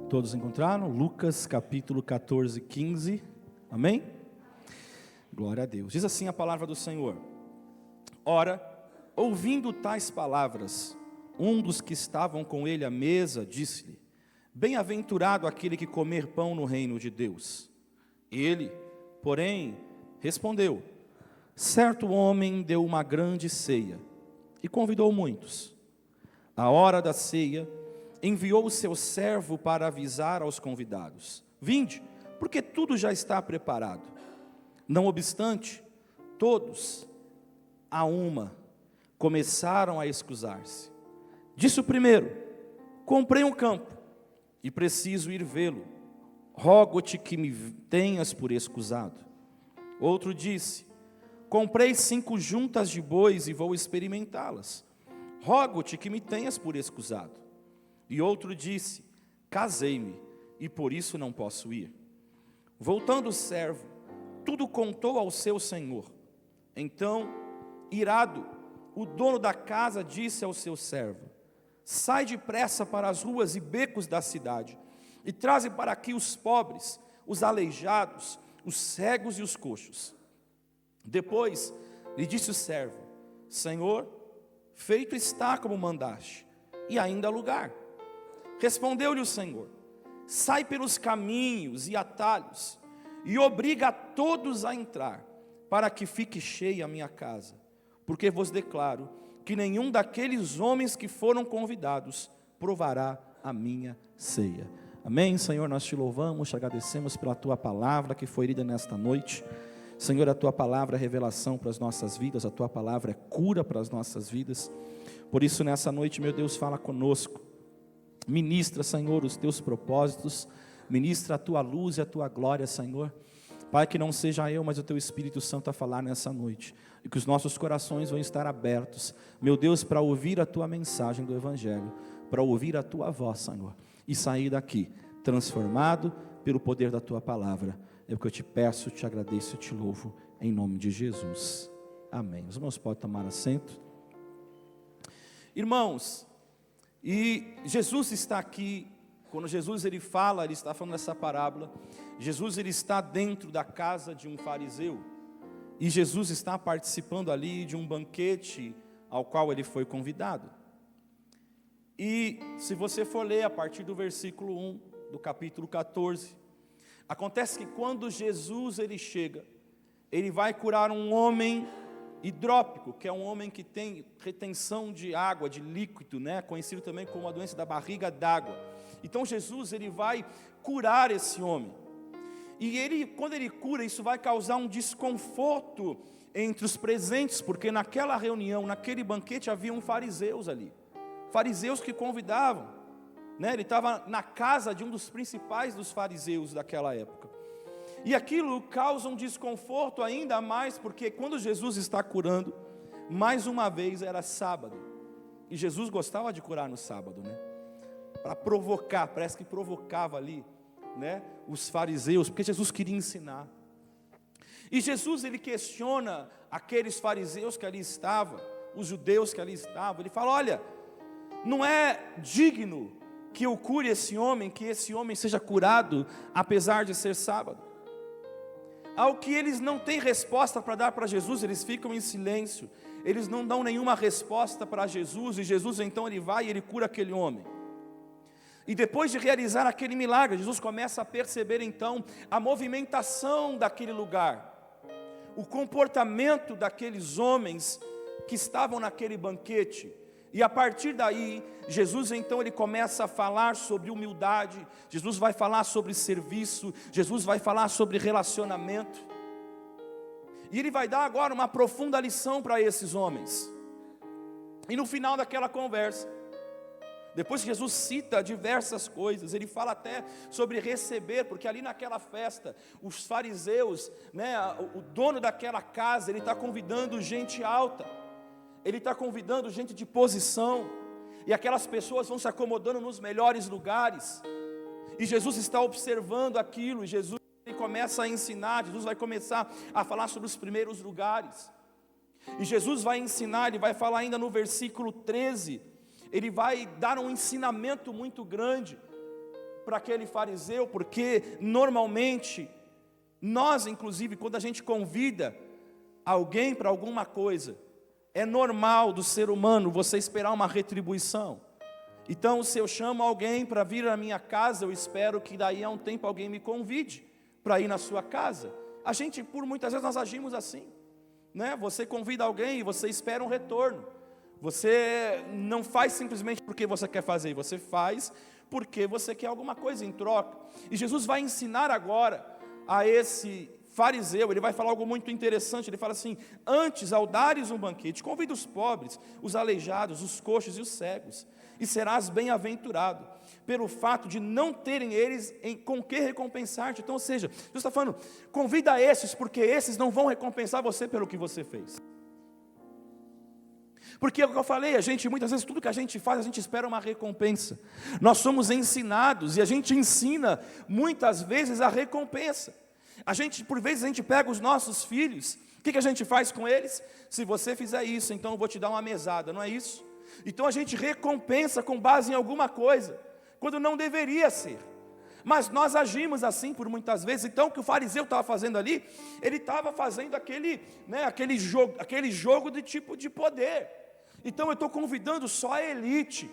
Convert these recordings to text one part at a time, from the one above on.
Todos encontraram? Lucas capítulo 14, 15. Amém? Glória a Deus. Diz assim a palavra do Senhor: Ora, ouvindo tais palavras, um dos que estavam com ele à mesa disse-lhe: Bem-aventurado aquele que comer pão no reino de Deus. Ele, porém, respondeu: Certo homem deu uma grande ceia e convidou muitos. À hora da ceia, enviou o seu servo para avisar aos convidados: Vinde, porque tudo já está preparado. Não obstante, todos, a uma, começaram a excusar-se. Disse o primeiro: Comprei um campo e preciso ir vê-lo. Rogo-te que me tenhas por escusado. Outro disse: Comprei 5 juntas de bois e vou experimentá-las. Rogo-te que me tenhas por escusado. E outro disse: Casei-me e por isso não posso ir. Voltando o servo, tudo contou ao seu senhor. Então, irado, o dono da casa disse ao seu servo: Sai depressa para as ruas e becos da cidade, e traze para aqui os pobres, os aleijados, os cegos e os coxos. Depois lhe disse o servo: Senhor, feito está como mandaste, e ainda há lugar. Respondeu-lhe o Senhor: Sai pelos caminhos e atalhos, e obriga a todos a entrar, para que fique cheia a minha casa. Porque vos declaro que nenhum daqueles homens que foram convidados provará a minha ceia. Amém, Senhor, nós te louvamos, te agradecemos pela tua palavra que foi lida nesta noite. Senhor, a tua palavra é revelação para as nossas vidas, a tua palavra é cura para as nossas vidas. Por isso, nessa noite, meu Deus, fala conosco. Ministra, Senhor, os teus propósitos, ministra a tua luz e a tua glória, Senhor. Pai, que não seja eu, mas o teu Espírito Santo a falar nessa noite, e que os nossos corações vão estar abertos, meu Deus, para ouvir a tua mensagem do Evangelho, para ouvir a tua voz, Senhor, e sair daqui transformado pelo poder da tua palavra. É o que eu te peço, te agradeço e te louvo, em nome de Jesus. Amém. Os irmãos podem tomar assento. Irmãos, e Jesus está aqui. Quando Jesus ele está falando essa parábola, Jesus ele está dentro da casa de um fariseu, e Jesus está participando ali de um banquete ao qual ele foi convidado. E se você for ler a partir do versículo 1 do capítulo 14, acontece que quando Jesus ele chega, ele vai curar um homem hidrópico, que é um homem que tem retenção de água, de líquido, conhecido também como a doença da barriga d'água. Então Jesus ele vai curar esse homem. E quando ele cura, isso vai causar um desconforto entre os presentes, porque naquela reunião, naquele banquete, haviam fariseus ali. Fariseus que convidavam, Ele estava na casa de um dos principais dos fariseus daquela época. E aquilo causa um desconforto ainda mais, porque quando Jesus está curando, mais uma vez era sábado. E Jesus gostava de curar no sábado, para provocar, parece que provocava ali, os fariseus, porque Jesus queria ensinar. E Jesus ele questiona aqueles fariseus que ali estavam, os judeus que ali estavam. Ele fala: olha, não é digno que eu cure esse homem, que esse homem seja curado, apesar de ser sábado. Ao que eles não têm resposta para dar para Jesus, eles ficam em silêncio, eles não dão nenhuma resposta para Jesus, e Jesus então ele vai e ele cura aquele homem. E depois de realizar aquele milagre, Jesus começa a perceber então a movimentação daquele lugar, o comportamento daqueles homens que estavam naquele banquete. E a partir daí, Jesus então ele começa a falar sobre humildade, Jesus vai falar sobre serviço, Jesus vai falar sobre relacionamento. E ele vai dar agora uma profunda lição para esses homens. E no final daquela conversa, depois que Jesus cita diversas coisas, ele fala até sobre receber, porque ali naquela festa, os fariseus, o dono daquela casa, ele está convidando gente alta, ele está convidando gente de posição, e aquelas pessoas vão se acomodando nos melhores lugares, e Jesus está observando aquilo, e Jesus ele começa a ensinar, Jesus vai começar a falar sobre os primeiros lugares, e Jesus vai ensinar, ele vai falar ainda no versículo 13, ele vai dar um ensinamento muito grande, para aquele fariseu, porque normalmente, nós inclusive, quando a gente convida alguém para alguma coisa, é normal do ser humano você esperar uma retribuição. Então, se eu chamo alguém para vir à minha casa, eu espero que daí a um tempo alguém me convide para ir na sua casa. A gente, por muitas vezes, nós agimos assim, né? Você convida alguém e você espera um retorno. Você não faz simplesmente porque você quer fazer, você faz porque você quer alguma coisa em troca. E Jesus vai ensinar agora a esse fariseu, ele vai falar algo muito interessante. Ele fala assim: antes, ao dares um banquete, convida os pobres, os aleijados, os coxos e os cegos, e serás bem-aventurado, pelo fato de não terem eles com que recompensar-te. Então, ou seja, Jesus está falando, convida esses, porque esses não vão recompensar você pelo que você fez. Porque é o que eu falei, a gente, muitas vezes, tudo que a gente faz, a gente espera uma recompensa. Nós somos ensinados, e a gente ensina, muitas vezes, a recompensa. Por vezes, a gente pega os nossos filhos, o que a gente faz com eles? Se você fizer isso, então eu vou te dar uma mesada, não é isso? Então a gente recompensa com base em alguma coisa, quando não deveria ser. Mas nós agimos assim por muitas vezes. Então o que o fariseu estava fazendo ali, ele estava fazendo aquele jogo de tipo de poder. Então eu estou convidando só a elite,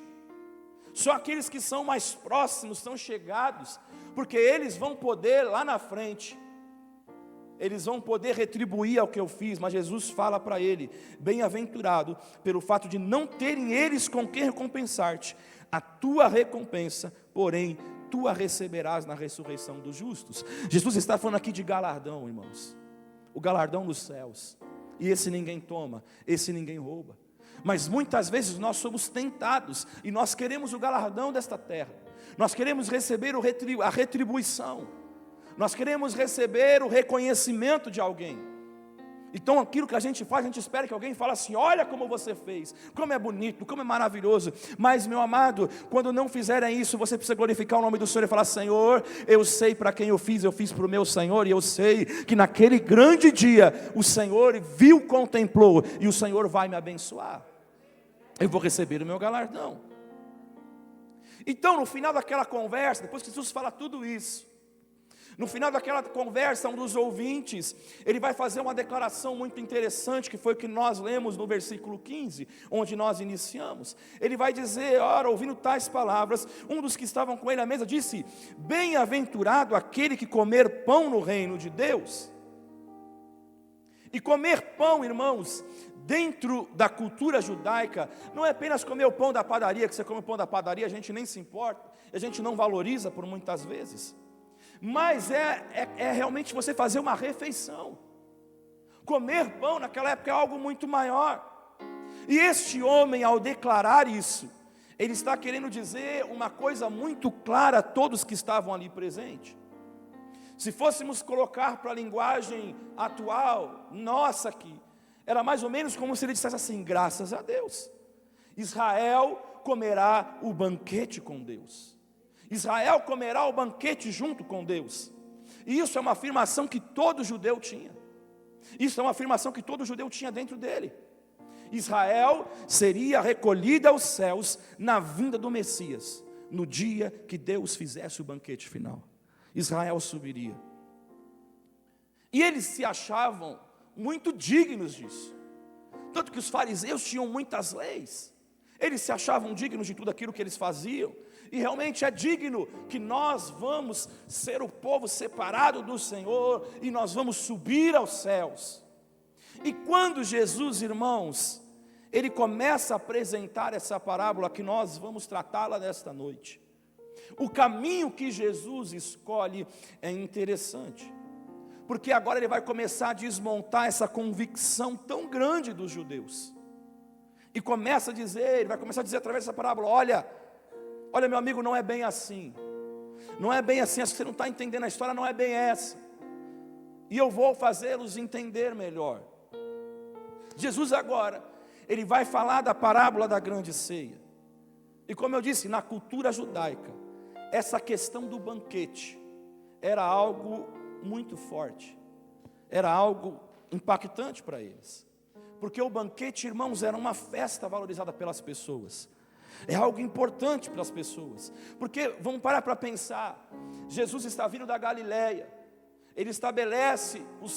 só aqueles que são mais próximos, são chegados, porque eles vão poder lá na frente, eles vão poder retribuir ao que eu fiz. Mas Jesus fala para ele: bem-aventurado pelo fato de não terem eles com quem recompensar-te, a tua recompensa, porém, tu a receberás na ressurreição dos justos. Jesus está falando aqui de galardão, irmãos, o galardão dos céus, e esse ninguém toma, esse ninguém rouba. Mas muitas vezes nós somos tentados, e nós queremos o galardão desta terra, nós queremos receber a retribuição, nós queremos receber o reconhecimento de alguém. Então aquilo que a gente faz, a gente espera que alguém fale assim: olha como você fez, como é bonito, como é maravilhoso. Mas, meu amado, quando não fizerem isso, você precisa glorificar o nome do Senhor e falar: Senhor, eu sei para quem eu fiz para o meu Senhor, e eu sei que naquele grande dia o Senhor viu, contemplou, e o Senhor vai me abençoar, eu vou receber o meu galardão. Então, no final daquela conversa, depois que Jesus fala tudo isso, no final daquela conversa, um dos ouvintes, ele vai fazer uma declaração muito interessante, que foi o que nós lemos no versículo 15, onde nós iniciamos. Ele vai dizer: ora, ouvindo tais palavras, um dos que estavam com ele à mesa disse: bem-aventurado aquele que comer pão no reino de Deus. E comer pão, irmãos, dentro da cultura judaica, não é apenas comer o pão da padaria, que você come o pão da padaria, a gente nem se importa, a gente não valoriza por muitas vezes. Mas é realmente você fazer uma refeição. Comer pão naquela época é algo muito maior. E este homem, ao declarar isso, ele está querendo dizer uma coisa muito clara a todos que estavam ali presentes. Se fôssemos colocar para a linguagem atual, nossa aqui, era mais ou menos como se ele dissesse assim: graças a Deus, Israel comerá o banquete com Deus. Israel comerá o banquete junto com Deus. E isso é uma afirmação que todo judeu tinha. Isso é uma afirmação que todo judeu tinha dentro dele. Israel seria recolhida aos céus na vinda do Messias, no dia que Deus fizesse o banquete final. Israel subiria. E eles se achavam muito dignos disso. Tanto que os fariseus tinham muitas leis. Eles se achavam dignos de tudo aquilo que eles faziam. E realmente é digno que nós vamos ser o povo separado do Senhor, e nós vamos subir aos céus. E quando Jesus, irmãos, ele começa a apresentar essa parábola que nós vamos tratá-la nesta noite, o caminho que Jesus escolhe é interessante, porque agora ele vai começar a desmontar essa convicção tão grande dos judeus, e começa a dizer, ele vai começar a dizer através dessa parábola: olha meu amigo, não é bem assim, não é bem assim, acho que você não está entendendo a história, não é bem essa, e eu vou fazê-los entender melhor. Jesus agora, ele vai falar da parábola da grande ceia, e como eu disse, na cultura judaica, essa questão do banquete era algo muito forte, era algo impactante para eles, porque o banquete, irmãos, era uma festa valorizada pelas pessoas. É algo importante para as pessoas, porque vamos parar para pensar. Jesus está vindo da Galileia, Ele estabelece o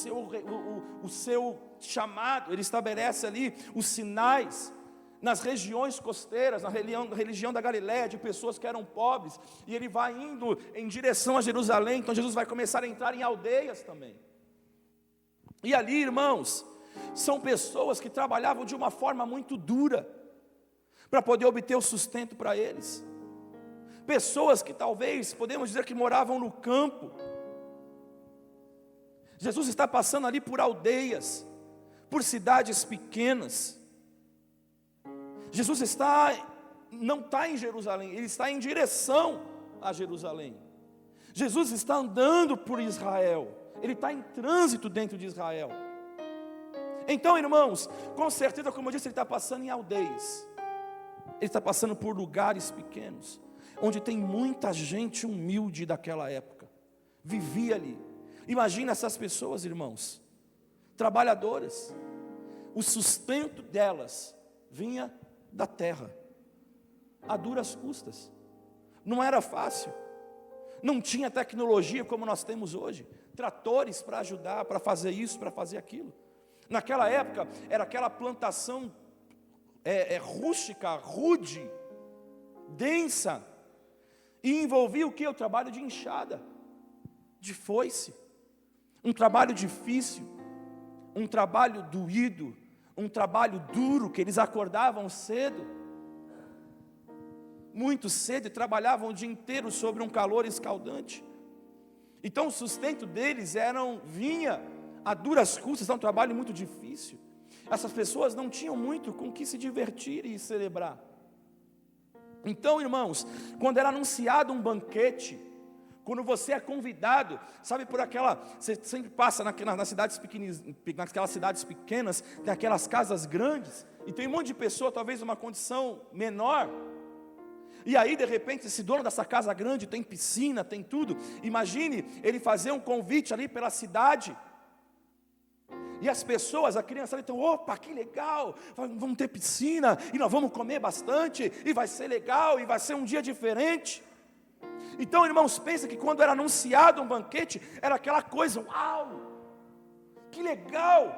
seu chamado, Ele estabelece ali os sinais, nas regiões costeiras, na religião da Galileia, de pessoas que eram pobres, e Ele vai indo em direção a Jerusalém. Então Jesus vai começar a entrar em aldeias também, e ali, irmãos, são pessoas que trabalhavam de uma forma muito dura, para poder obter o sustento para eles, pessoas que talvez, podemos dizer que moravam no campo. Jesus está passando ali por aldeias, por cidades pequenas. Jesus não está em Jerusalém, Ele está em direção a Jerusalém. Jesus está andando por Israel, Ele está em trânsito dentro de Israel. Então, irmãos, com certeza, como eu disse, Ele está passando em aldeias, Ele está passando por lugares pequenos, onde tem muita gente humilde daquela época, vivia ali. Imagina essas pessoas, irmãos, trabalhadoras, o sustento delas vinha da terra, a duras custas, não era fácil, não tinha tecnologia como nós temos hoje, tratores para ajudar, para fazer isso, para fazer aquilo. Naquela época, era aquela plantação rústica, rude, densa, e envolvia o que? O trabalho de enxada, de foice, um trabalho difícil, um trabalho doído, um trabalho duro, que eles acordavam cedo, muito cedo, e trabalhavam o dia inteiro sobre um calor escaldante. Então o sustento deles vinha a duras custas, é um trabalho muito difícil. Essas pessoas não tinham muito com que se divertir e celebrar. Então, irmãos, quando era anunciado um banquete, quando você é convidado, sabe, você sempre passa nas cidades pequenas, naquelas cidades pequenas, tem aquelas casas grandes, e tem um monte de pessoa, talvez numa condição menor, e aí de repente esse dono dessa casa grande tem piscina, tem tudo. Imagine ele fazer um convite ali pela cidade, e as pessoas, a criança, então, opa, que legal, vamos ter piscina, e nós vamos comer bastante, e vai ser legal, e vai ser um dia diferente. Então, irmãos, pensa que quando era anunciado um banquete, era aquela coisa, uau, que legal.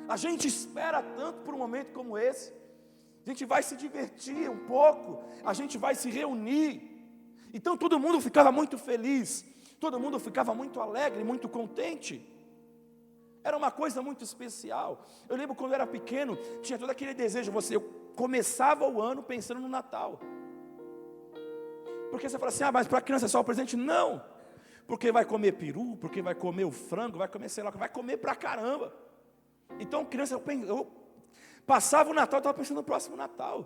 A gente espera tanto por um momento como esse, a gente vai se divertir um pouco, a gente vai se reunir. Então todo mundo ficava muito feliz, todo mundo ficava muito alegre, muito contente. Era uma coisa muito especial. Eu lembro quando eu era pequeno, tinha todo aquele desejo, eu começava o ano pensando no Natal. Porque você fala assim, mas para a criança é só o presente? Não, porque vai comer peru, porque vai comer o frango, vai comer, sei lá, vai comer pra caramba. Então criança, eu passava o Natal, eu estava pensando no próximo Natal.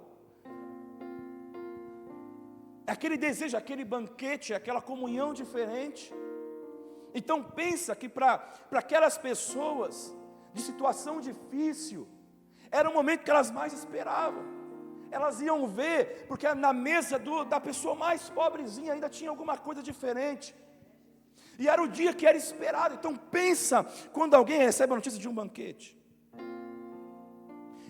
Aquele desejo, aquele banquete, aquela comunhão diferente. Então pensa que para aquelas pessoas de situação difícil, era o momento que elas mais esperavam. Elas iam ver, porque na mesa da pessoa mais pobrezinha ainda tinha alguma coisa diferente. E era o dia que era esperado. Então pensa quando alguém recebe a notícia de um banquete.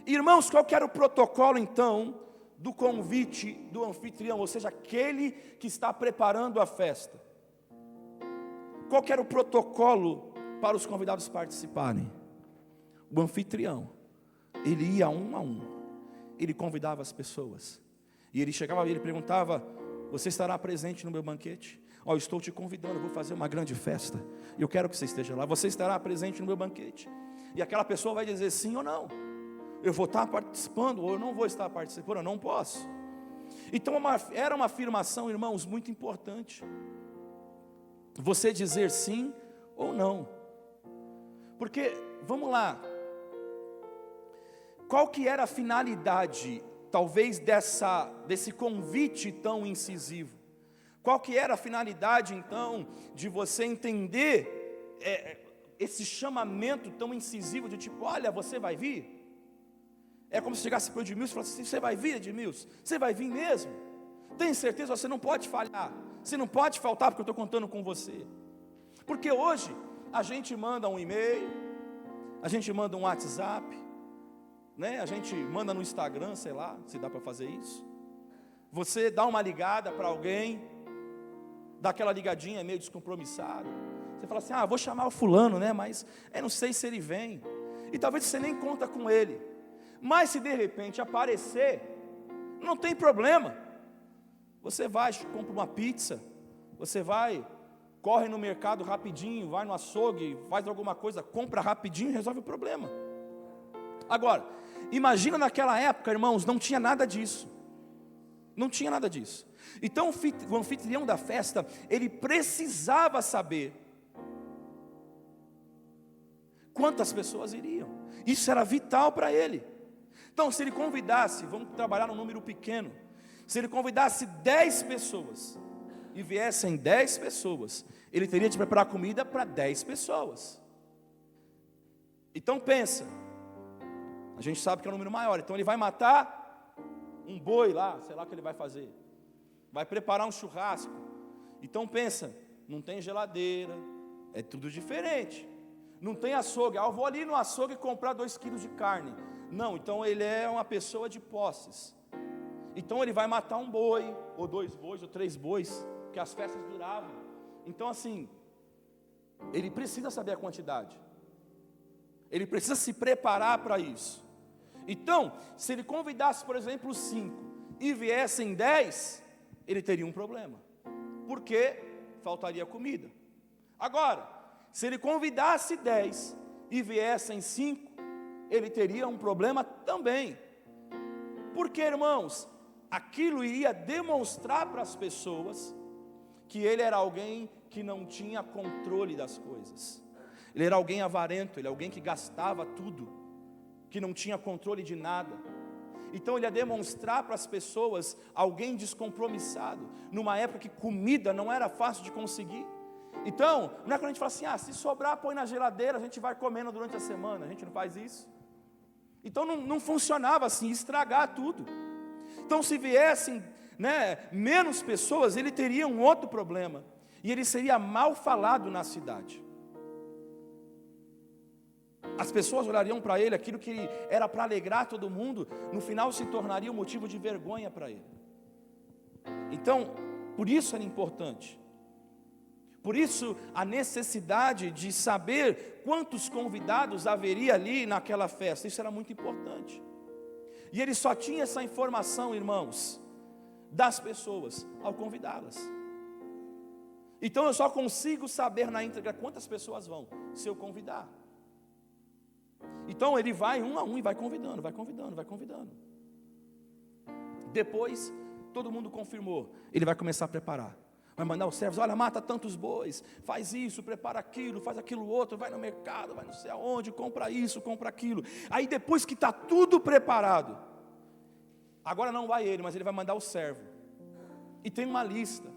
Irmãos, qual que era o protocolo então do convite do anfitrião, ou seja, aquele que está preparando a festa? Qual que era o protocolo para os convidados participarem? O anfitrião, ele ia um a um, ele convidava as pessoas, e ele chegava e ele perguntava, você estará presente no meu banquete? Eu estou te convidando, eu vou fazer uma grande festa, eu quero que você esteja lá, você estará presente no meu banquete? E aquela pessoa vai dizer sim ou não, eu vou estar participando, ou eu não vou estar participando, eu não posso. Então era uma afirmação, irmãos, muito importante, você dizer sim ou não, porque, vamos lá, qual que era a finalidade, talvez, desse convite tão incisivo? Qual que era a finalidade, então, de você entender esse chamamento tão incisivo, de tipo, olha, você vai vir? É como se chegasse para o Edmilson e falasse assim, você vai vir, Edmilson? Você vai vir mesmo? Tem certeza? Você não pode falhar, você não pode faltar, porque eu estou contando com você. Porque hoje, a gente manda um e-mail, a gente manda um WhatsApp, né? A gente manda no Instagram, sei lá, se dá para fazer isso. Você dá uma ligada para alguém, dá aquela ligadinha meio descompromissado. Você fala assim, vou chamar o fulano, né? Mas eu não sei se ele vem. E talvez você nem conta com ele. Mas se de repente aparecer, não tem problema. Você vai, compra uma pizza. Você vai, corre no mercado rapidinho, vai no açougue, faz alguma coisa, compra rapidinho e resolve o problema. Agora, imagina naquela época, irmãos, não tinha nada disso. Não tinha nada disso. Então o anfitrião da festa, ele precisava saber quantas pessoas iriam. Isso era vital para ele. Então se ele convidasse, vamos trabalhar num número pequeno, se ele convidasse 10 pessoas, e viessem 10 pessoas, ele teria de preparar comida para 10 pessoas. Então pensa, a gente sabe que é um número maior, então ele vai matar um boi lá, sei lá o que ele vai fazer, vai preparar um churrasco. Então pensa, não tem geladeira, é tudo diferente, não tem açougue, eu vou ali no açougue comprar 2 quilos de carne. Não, então ele é uma pessoa de posses. Então ele vai matar um boi, ou 2 bois, ou 3 bois, que as festas duravam. Então assim, ele precisa saber a quantidade, ele precisa se preparar para isso. Então, se ele convidasse, por exemplo, 5 e viessem 10, ele teria um problema, porque faltaria comida. Agora, se ele convidasse 10 e viessem 5, ele teria um problema também. Porque, irmãos, aquilo iria demonstrar para as pessoas que ele era alguém que não tinha controle das coisas. Ele era alguém avarento, ele era alguém que gastava tudo, que não tinha controle de nada. Então ele ia demonstrar para as pessoas alguém descompromissado, numa época que comida não era fácil de conseguir. Então, não é quando a gente fala assim, se sobrar põe na geladeira, a gente vai comendo durante a semana, a gente não faz isso. Então não funcionava assim, estragar tudo. Então se viessem, menos pessoas, ele teria um outro problema, e ele seria mal falado na cidade. As pessoas olhariam para ele, aquilo que era para alegrar todo mundo, no final se tornaria um motivo de vergonha para ele. Então, por isso era importante. Por isso a necessidade de saber quantos convidados haveria ali naquela festa, isso era muito importante. E ele só tinha essa informação, irmãos, das pessoas ao convidá-las. Então eu só consigo saber na íntegra quantas pessoas vão, se eu convidar. Então ele vai um a um e vai convidando. Depois, todo mundo confirmou, ele vai começar a preparar. Vai mandar os servos, olha, mata tantos bois, faz isso, prepara aquilo, faz aquilo outro, vai no mercado, vai não sei aonde, compra isso, compra aquilo. Aí depois que está tudo preparado, agora não vai ele, mas ele vai mandar o servo. E tem uma lista,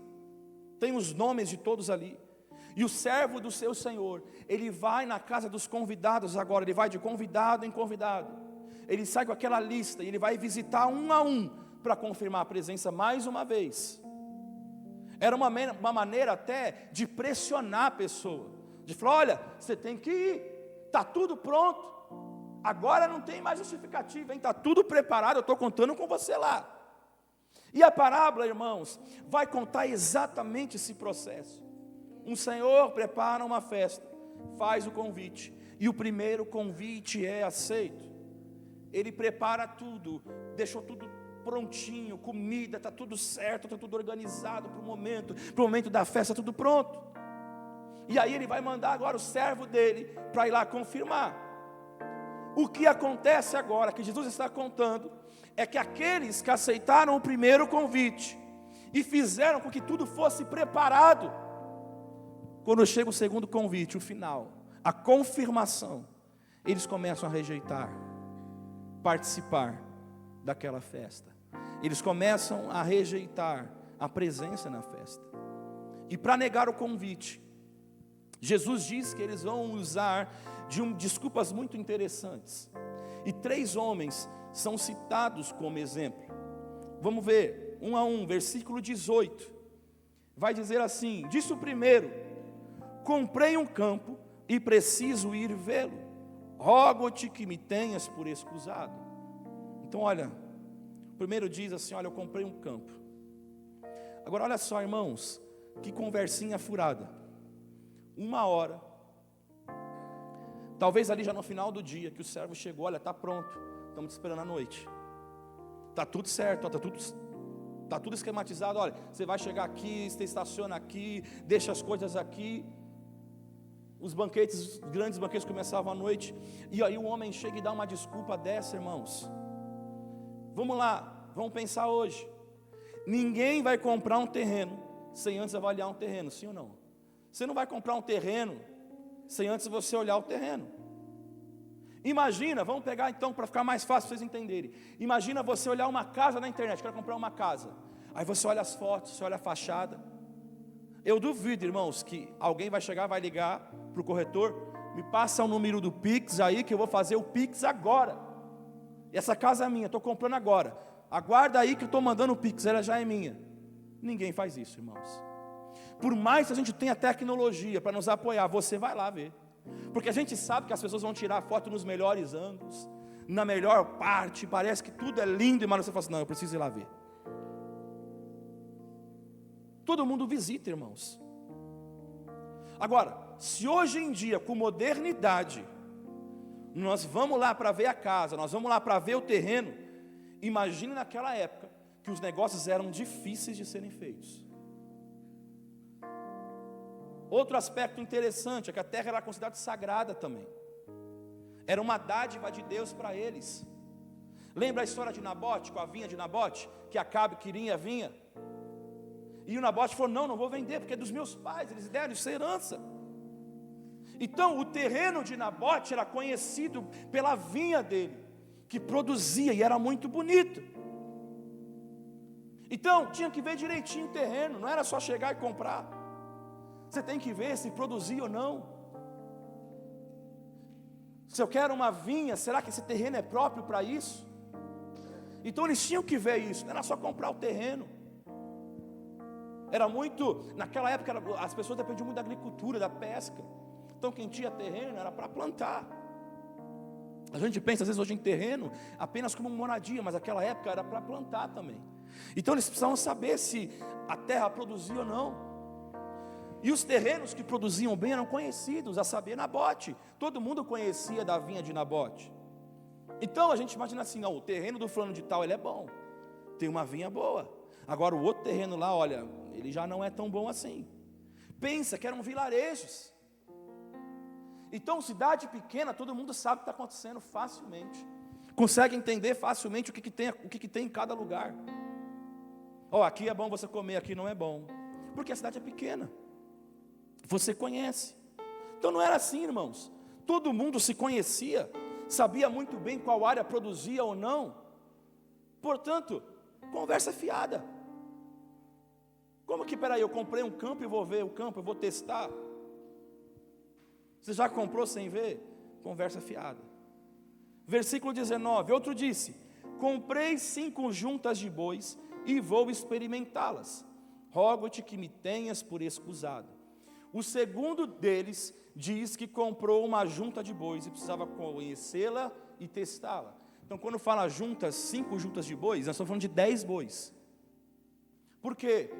tem os nomes de todos ali. E o servo do seu senhor, ele vai na casa dos convidados agora, ele vai de convidado em convidado. Ele sai com aquela lista e ele vai visitar um a um para confirmar a presença mais uma vez. Era uma maneira até de pressionar a pessoa, de falar, olha, você tem que ir, está tudo pronto, agora não tem mais justificativa, está tudo preparado, eu estou contando com você lá. E a parábola, irmãos, vai contar exatamente esse processo. Um senhor prepara uma festa, faz o convite, e o primeiro convite é aceito. Ele prepara tudo, deixou tudo prontinho, comida, está tudo certo, está tudo organizado para o momento da festa, tudo pronto. E aí ele vai mandar agora o servo dele para ir lá confirmar. O que acontece agora, que Jesus está contando, é que aqueles que aceitaram o primeiro convite e fizeram com que tudo fosse preparado, quando chega o segundo convite, o final, a confirmação, eles começam a rejeitar participar daquela festa. Eles começam a rejeitar a presença na festa. E para negar o convite, Jesus diz que eles vão usar desculpas muito interessantes. E 3 homens são citados como exemplo. Vamos ver, um a um, versículo 18. Vai dizer assim, disse o primeiro, comprei um campo e preciso ir vê-lo. Rogo-te que me tenhas por escusado. Então olha, primeiro diz assim, olha, eu comprei um campo. Agora olha só, irmãos, que conversinha furada. 1 hora, talvez ali já no final do dia, que o servo chegou, olha, está pronto, estamos te esperando à noite. Está tudo certo, está tudo esquematizado, olha, você vai chegar aqui, você estaciona aqui, deixa as coisas aqui. Os banquetes, os grandes banquetes começavam à noite, e aí o homem chega e dá uma desculpa dessa, irmãos. Vamos lá, vamos pensar hoje. Ninguém vai comprar um terreno sem antes avaliar um terreno, sim ou não? Você não vai comprar um terreno sem antes você olhar o terreno. Imagina, vamos pegar então para ficar mais fácil para vocês entenderem. Imagina você olhar uma casa na internet, quero comprar uma casa. Aí você olha as fotos, você olha a fachada. Eu duvido, irmãos, que alguém vai chegar, vai ligar para o corretor, me passa o número do Pix aí, que eu vou fazer o Pix agora. E essa casa é minha, estou comprando agora. Aguarda aí que eu estou mandando o Pix, ela já é minha. Ninguém faz isso, irmãos. Por mais que a gente tenha tecnologia para nos apoiar, você vai lá ver. Porque a gente sabe que as pessoas vão tirar foto nos melhores ângulos, na melhor parte, parece que tudo é lindo, mas você fala assim, não, eu preciso ir lá ver. Todo mundo visita, irmãos. Agora, se hoje em dia, com modernidade, nós vamos lá para ver a casa, nós vamos lá para ver o terreno, imagine naquela época, que os negócios eram difíceis de serem feitos. Outro aspecto interessante é que a terra era considerada sagrada também. Era uma dádiva de Deus para eles. Lembra a história de Nabote, com a vinha de Nabote, que Acabe queria a vinha? E o Nabote falou, não vou vender, porque é dos meus pais, eles deram isso herança. Então o terreno de Nabote era conhecido pela vinha dele, que produzia e era muito bonito. Então tinha que ver direitinho o terreno, não era só chegar e comprar. Você tem que ver se produzia ou não. Se eu quero uma vinha, será que esse terreno é próprio para isso? Então eles tinham que ver isso, não era só comprar o terreno. Era muito, naquela época as pessoas dependiam muito da agricultura, da pesca. Então quem tinha terreno era para plantar. A gente pensa às vezes hoje em terreno apenas como moradia, mas naquela época era para plantar também. Então eles precisavam saber se a terra produzia ou não. E os terrenos que produziam bem eram conhecidos, a saber, Nabote. Todo mundo conhecia da vinha de Nabote. Então a gente imagina assim, não, o terreno do fulano de tal, ele é bom, tem uma vinha boa. Agora o outro terreno lá, olha, ele já não é tão bom assim. Pensa que eram vilarejos. Então cidade pequena, todo mundo sabe o que está acontecendo facilmente. Consegue entender facilmente o que tem em cada lugar. Aqui é bom você comer, aqui não é bom. Porque a cidade é pequena. Você conhece. Então não era assim, irmãos. Todo mundo se conhecia, sabia muito bem qual área produzia ou não. Portanto, conversa fiada. Como que, peraí, eu comprei um campo e vou ver o campo, eu vou testar. Você já comprou sem ver? Conversa fiada. Versículo 19, outro disse, comprei 5 juntas de bois e vou experimentá-las. Rogo-te que me tenhas por escusado. O segundo deles diz que comprou uma junta de bois e precisava conhecê-la e testá-la. Então quando fala juntas, 5 juntas de bois, nós estamos falando de 10 bois. Por quê?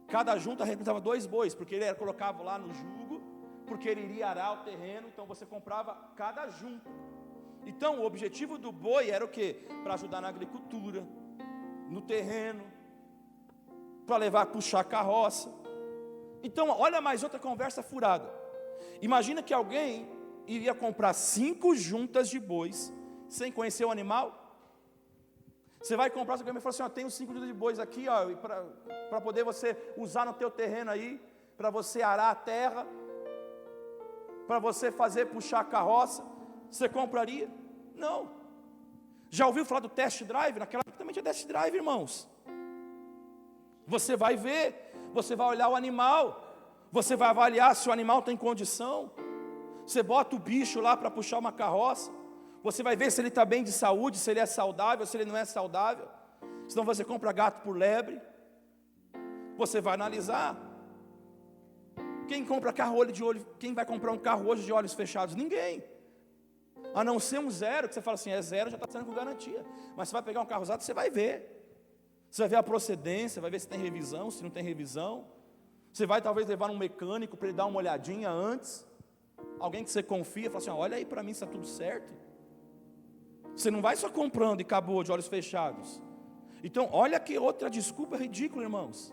Cada junta representava 2 bois, porque ele colocava lá no jugo, porque ele iria arar o terreno, então você comprava cada junta. Então o objetivo do boi era o quê? Para ajudar na agricultura, no terreno, para levar, puxar a carroça. Então olha mais outra conversa furada. Imagina que alguém iria comprar 5 juntas de bois, sem conhecer o animal. Você vai comprar, você vai falar assim, tenho 5 juntas de bois aqui, para poder você usar no teu terreno aí, para você arar a terra, para você puxar a carroça. Você compraria? Não. Já ouviu falar do test drive? Naquela época também tinha test drive, irmãos. Você vai ver, você vai olhar o animal, você vai avaliar se o animal tem condição. Você bota o bicho lá para puxar uma carroça, você vai ver se ele está bem de saúde, se ele é saudável, se ele não é saudável. Senão você compra gato por lebre. Você vai analisar. Quem compra carro olho de olho? Quem vai comprar um carro hoje de olhos fechados? Ninguém. A não ser um zero, que você fala assim, é zero, já está sendo com garantia. Mas você vai pegar um carro usado, você vai ver. Você vai ver a procedência, vai ver se tem revisão, se não tem revisão. Você vai talvez levar um mecânico para ele dar uma olhadinha antes. Alguém que você confia, fala assim, olha aí para mim se está tudo certo. Você não vai só comprando e acabou de olhos fechados. Então, olha que outra desculpa ridícula, irmãos.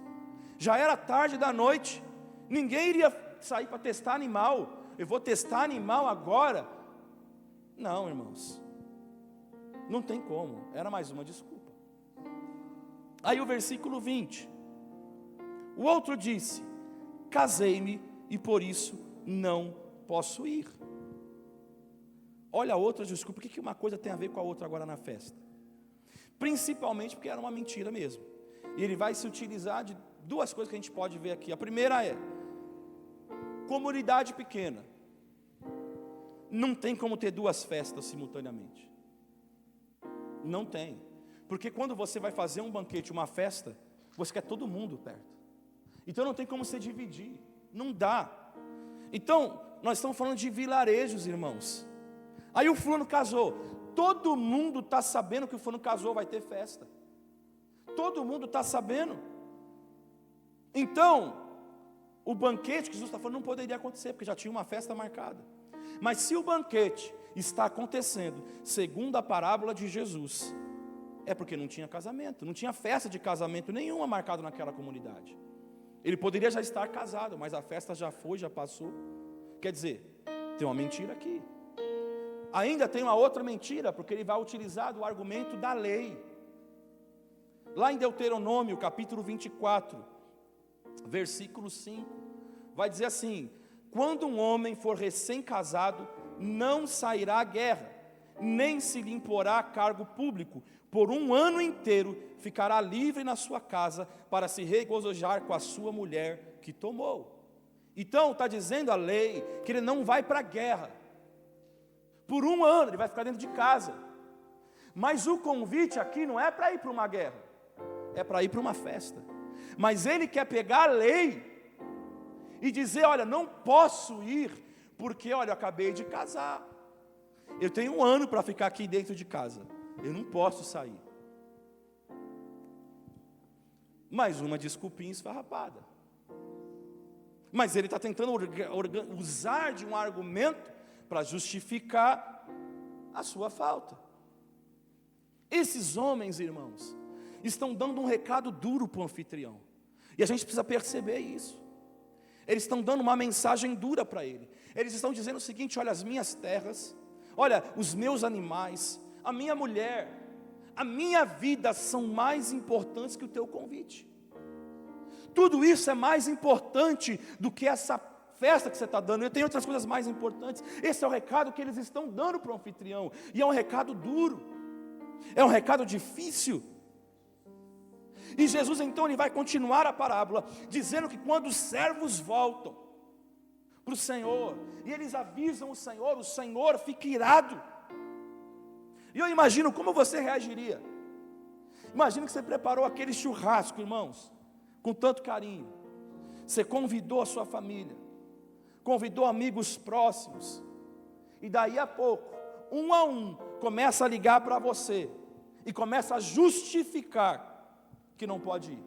Já era tarde da noite, ninguém iria sair para testar animal. Eu vou testar animal agora? Não, irmãos. Não tem como, era mais uma desculpa. Aí o versículo 20. O outro disse, casei-me e por isso não posso ir. Olha a outra desculpa, o que uma coisa tem a ver com a outra agora na festa? Principalmente porque era uma mentira mesmo. E ele vai se utilizar de duas coisas que a gente pode ver aqui. A primeira é, comunidade pequena. Não tem como ter duas festas simultaneamente. Não tem. Porque quando você vai fazer um banquete, uma festa, você quer todo mundo perto. Então não tem como você dividir. Não dá. Então, nós estamos falando de vilarejos, irmãos. Aí o fulano casou. Todo mundo está sabendo que o fulano casou, vai ter festa. Todo mundo está sabendo. Então, o banquete que Jesus está falando não poderia acontecer, porque já tinha uma festa marcada. Mas se o banquete está acontecendo, segundo a parábola de Jesus, é porque não tinha casamento, não tinha festa de casamento nenhuma marcada naquela comunidade. Ele poderia já estar casado, mas a festa já foi, já passou. Quer dizer, tem uma mentira aqui. Ainda tem uma outra mentira, porque ele vai utilizar o argumento da lei. Lá em Deuteronômio, capítulo 24, versículo 5, vai dizer assim: quando um homem for recém-casado, não sairá à guerra, nem se lhe imporá cargo público, por um ano inteiro ficará livre na sua casa, para se regozijar com a sua mulher que tomou. Então está dizendo a lei, que ele não vai para a guerra, por um ano ele vai ficar dentro de casa. Mas o convite aqui não é para ir para uma guerra, é para ir para uma festa. Mas ele quer pegar a lei e dizer, olha, não posso ir, porque olha, eu acabei de casar. Eu tenho um ano para ficar aqui dentro de casa, eu não posso sair. Mais uma desculpinha esfarrapada. Mas ele está tentando usar de um argumento para justificar a sua falta. Esses homens, irmãos, estão dando um recado duro para o anfitrião. E a gente precisa perceber isso. Eles estão dando uma mensagem dura para ele. Eles estão dizendo o seguinte: olha, as minhas terras, olha, os meus animais, a minha mulher, a minha vida são mais importantes que o teu convite. Tudo isso é mais importante do que essa festa que você está dando. Eu tenho outras coisas mais importantes. Esse é o recado que eles estão dando para o anfitrião. E é um recado duro. É um recado difícil. E Jesus então ele vai continuar a parábola, dizendo que quando os servos voltam para o Senhor, e eles avisam o Senhor fica irado. E eu imagino como você reagiria. Imagina que você preparou aquele churrasco, irmãos, com tanto carinho. Você convidou a sua família, convidou amigos próximos, e daí a pouco, um a um, começa a ligar para você, e começa a justificar que não pode ir.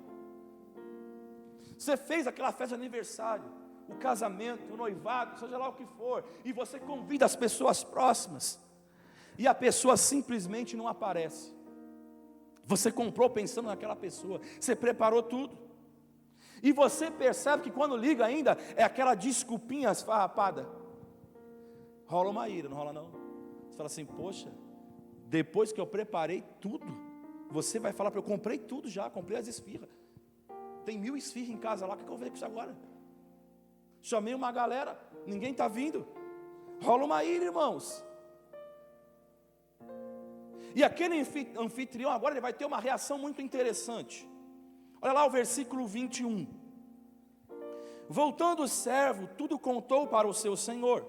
Você fez aquela festa de aniversário, o casamento, o noivado, seja lá o que for, e você convida as pessoas próximas, e a pessoa simplesmente não aparece. Você comprou pensando naquela pessoa, você preparou tudo, e você percebe que quando liga ainda, é aquela desculpinha esfarrapada. Rola uma ira, não rola não? Você fala assim, poxa, depois que eu preparei tudo, você vai falar para eu comprei tudo já, comprei as esfirras. Tem 1000 esfirras em casa lá, o que eu vou fazer com isso agora? Chamei uma galera, ninguém está vindo. Rola uma ira, irmãos. E aquele anfitrião agora ele vai ter uma reação muito interessante. Olha lá o versículo 21. Voltando o servo, tudo contou para o seu senhor.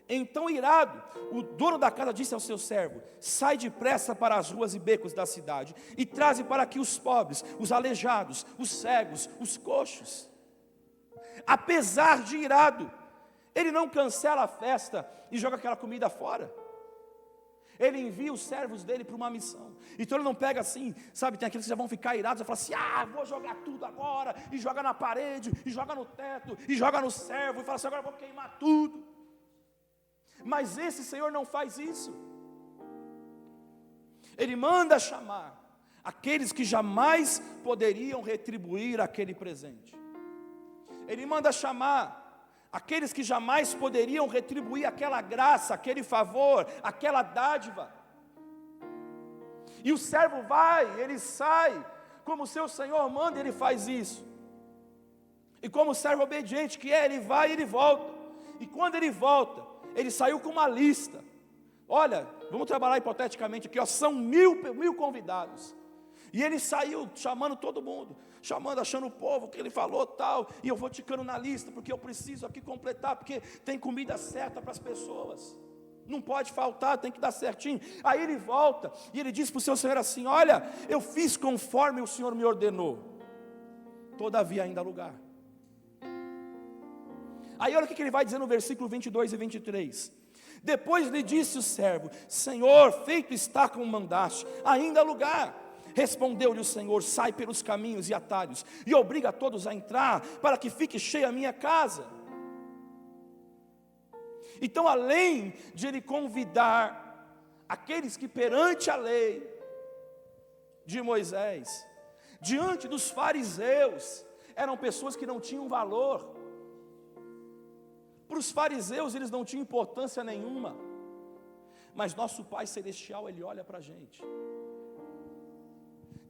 Então irado, o dono da casa disse ao seu servo: sai depressa para as ruas e becos da cidade, e traze para aqui os pobres, os aleijados, os cegos, os coxos. Apesar de irado, ele não cancela a festa e joga aquela comida fora. Ele envia os servos dele para uma missão. Então ele não pega assim, sabe, tem aqueles que já vão ficar irados e falar assim: vou jogar tudo agora, e joga na parede, e joga no teto, e joga no servo, e fala assim: agora eu vou queimar tudo. Mas esse Senhor não faz isso. Ele manda chamar aqueles que jamais poderiam retribuir aquele presente. Ele manda chamar aqueles que jamais poderiam retribuir aquela graça, aquele favor, aquela dádiva. E o servo vai, ele sai, como o seu Senhor manda, ele faz isso. E como o servo obediente que é, ele vai e ele volta. E quando ele volta, ele saiu com uma lista. Olha, vamos trabalhar hipoteticamente aqui, são mil convidados. E ele saiu chamando todo mundo, achando o povo que ele falou tal, e eu vou ticando na lista, porque eu preciso aqui completar, porque tem comida certa para as pessoas, não pode faltar, tem que dar certinho. Aí ele volta, e ele diz para o seu Senhor assim: olha, eu fiz conforme o Senhor me ordenou, todavia ainda há lugar. Aí olha o que ele vai dizer no versículo 22 e 23. Depois lhe disse o servo: Senhor, feito está como mandaste, ainda há lugar. Respondeu-lhe o Senhor: sai pelos caminhos e atalhos, e obriga a todos a entrar, para que fique cheia a minha casa. Então, além de ele convidar aqueles que perante a lei de Moisés, diante dos fariseus, eram pessoas que não tinham valor. Para os fariseus eles não tinham importância nenhuma, mas nosso Pai Celestial, Ele olha para a gente.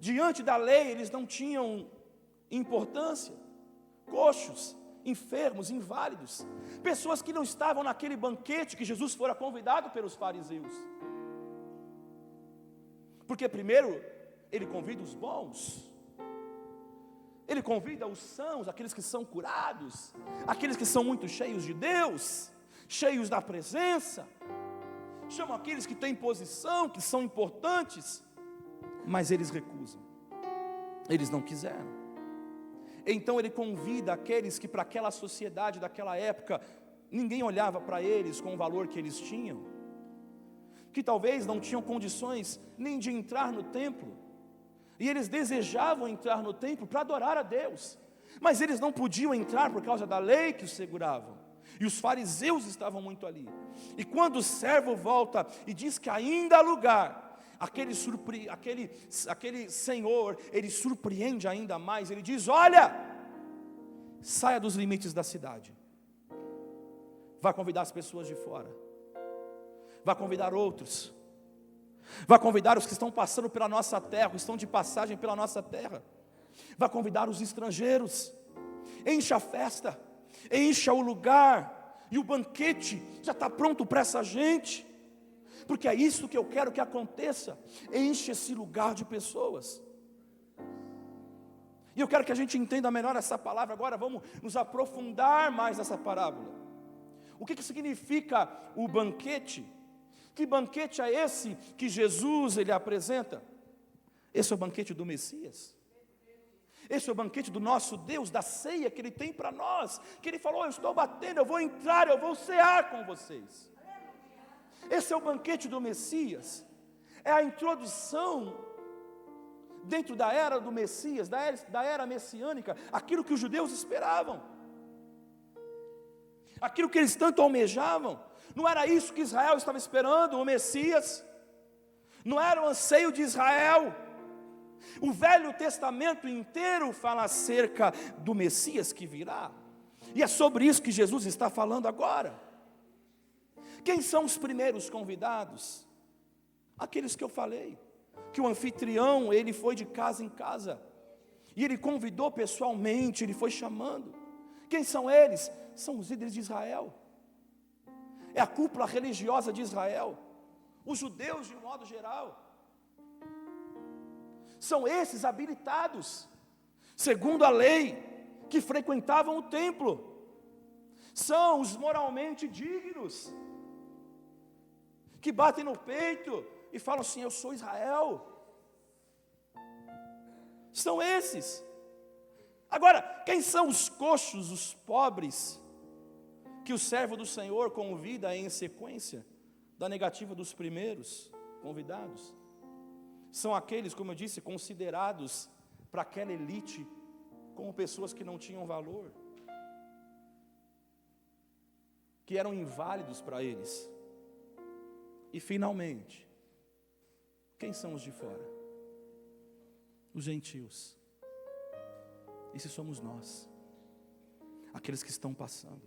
Diante da lei eles não tinham importância, coxos, enfermos, inválidos, pessoas que não estavam naquele banquete que Jesus fora convidado pelos fariseus. Porque primeiro Ele convida os bons, Ele convida os sãos, aqueles que são curados, aqueles que são muito cheios de Deus, cheios da presença, chama aqueles que têm posição, que são importantes, mas eles recusam, eles não quiseram. Então ele convida aqueles que para aquela sociedade daquela época, ninguém olhava para eles com o valor que eles tinham, que talvez não tinham condições nem de entrar no templo, e eles desejavam entrar no templo para adorar a Deus, mas eles não podiam entrar por causa da lei que os seguravam, e os fariseus estavam muito ali. E quando o servo volta e diz que ainda há lugar, aquele senhor, ele surpreende ainda mais. Ele diz: olha, saia dos limites da cidade, vai convidar as pessoas de fora, vai convidar outros, vai convidar os que estão passando pela nossa terra, que estão de passagem pela nossa terra, vai convidar os estrangeiros, encha a festa, encha o lugar, e o banquete já está pronto para essa gente, porque é isso que eu quero que aconteça, enche esse lugar de pessoas. E eu quero que a gente entenda melhor essa palavra. Agora vamos nos aprofundar mais nessa parábola. O que significa o banquete? Que banquete é esse que Jesus ele apresenta? Esse é o banquete do Messias. Esse é o banquete do nosso Deus, da ceia que Ele tem para nós, que Ele falou: eu estou batendo, eu vou entrar, eu vou cear com vocês. Esse é o banquete do Messias, é a introdução dentro da era do Messias, da era messiânica, aquilo que os judeus esperavam, aquilo que eles tanto almejavam. Não era isso que Israel estava esperando, o Messias, não era o anseio de Israel. O Velho Testamento inteiro fala acerca do Messias que virá, e é sobre isso que Jesus está falando agora. Quem são os primeiros convidados? Aqueles que eu falei, que o anfitrião, ele foi de casa em casa, e ele convidou pessoalmente, ele foi chamando. Quem são eles? São os líderes de Israel, é a cúpula religiosa de Israel, os judeus de um modo geral. São esses habilitados, segundo a lei, que frequentavam o templo. São os moralmente dignos, que batem no peito e falam assim: eu sou Israel. São esses. Agora, quem são os coxos, os pobres, que o servo do Senhor convida em sequência da negativa dos primeiros? convidados. São aqueles, como eu disse, considerados para aquela elite como pessoas que não tinham valor, que eram inválidos para eles. E finalmente, quem são os de fora? Os gentios. Esses somos nós, aqueles que estão passando.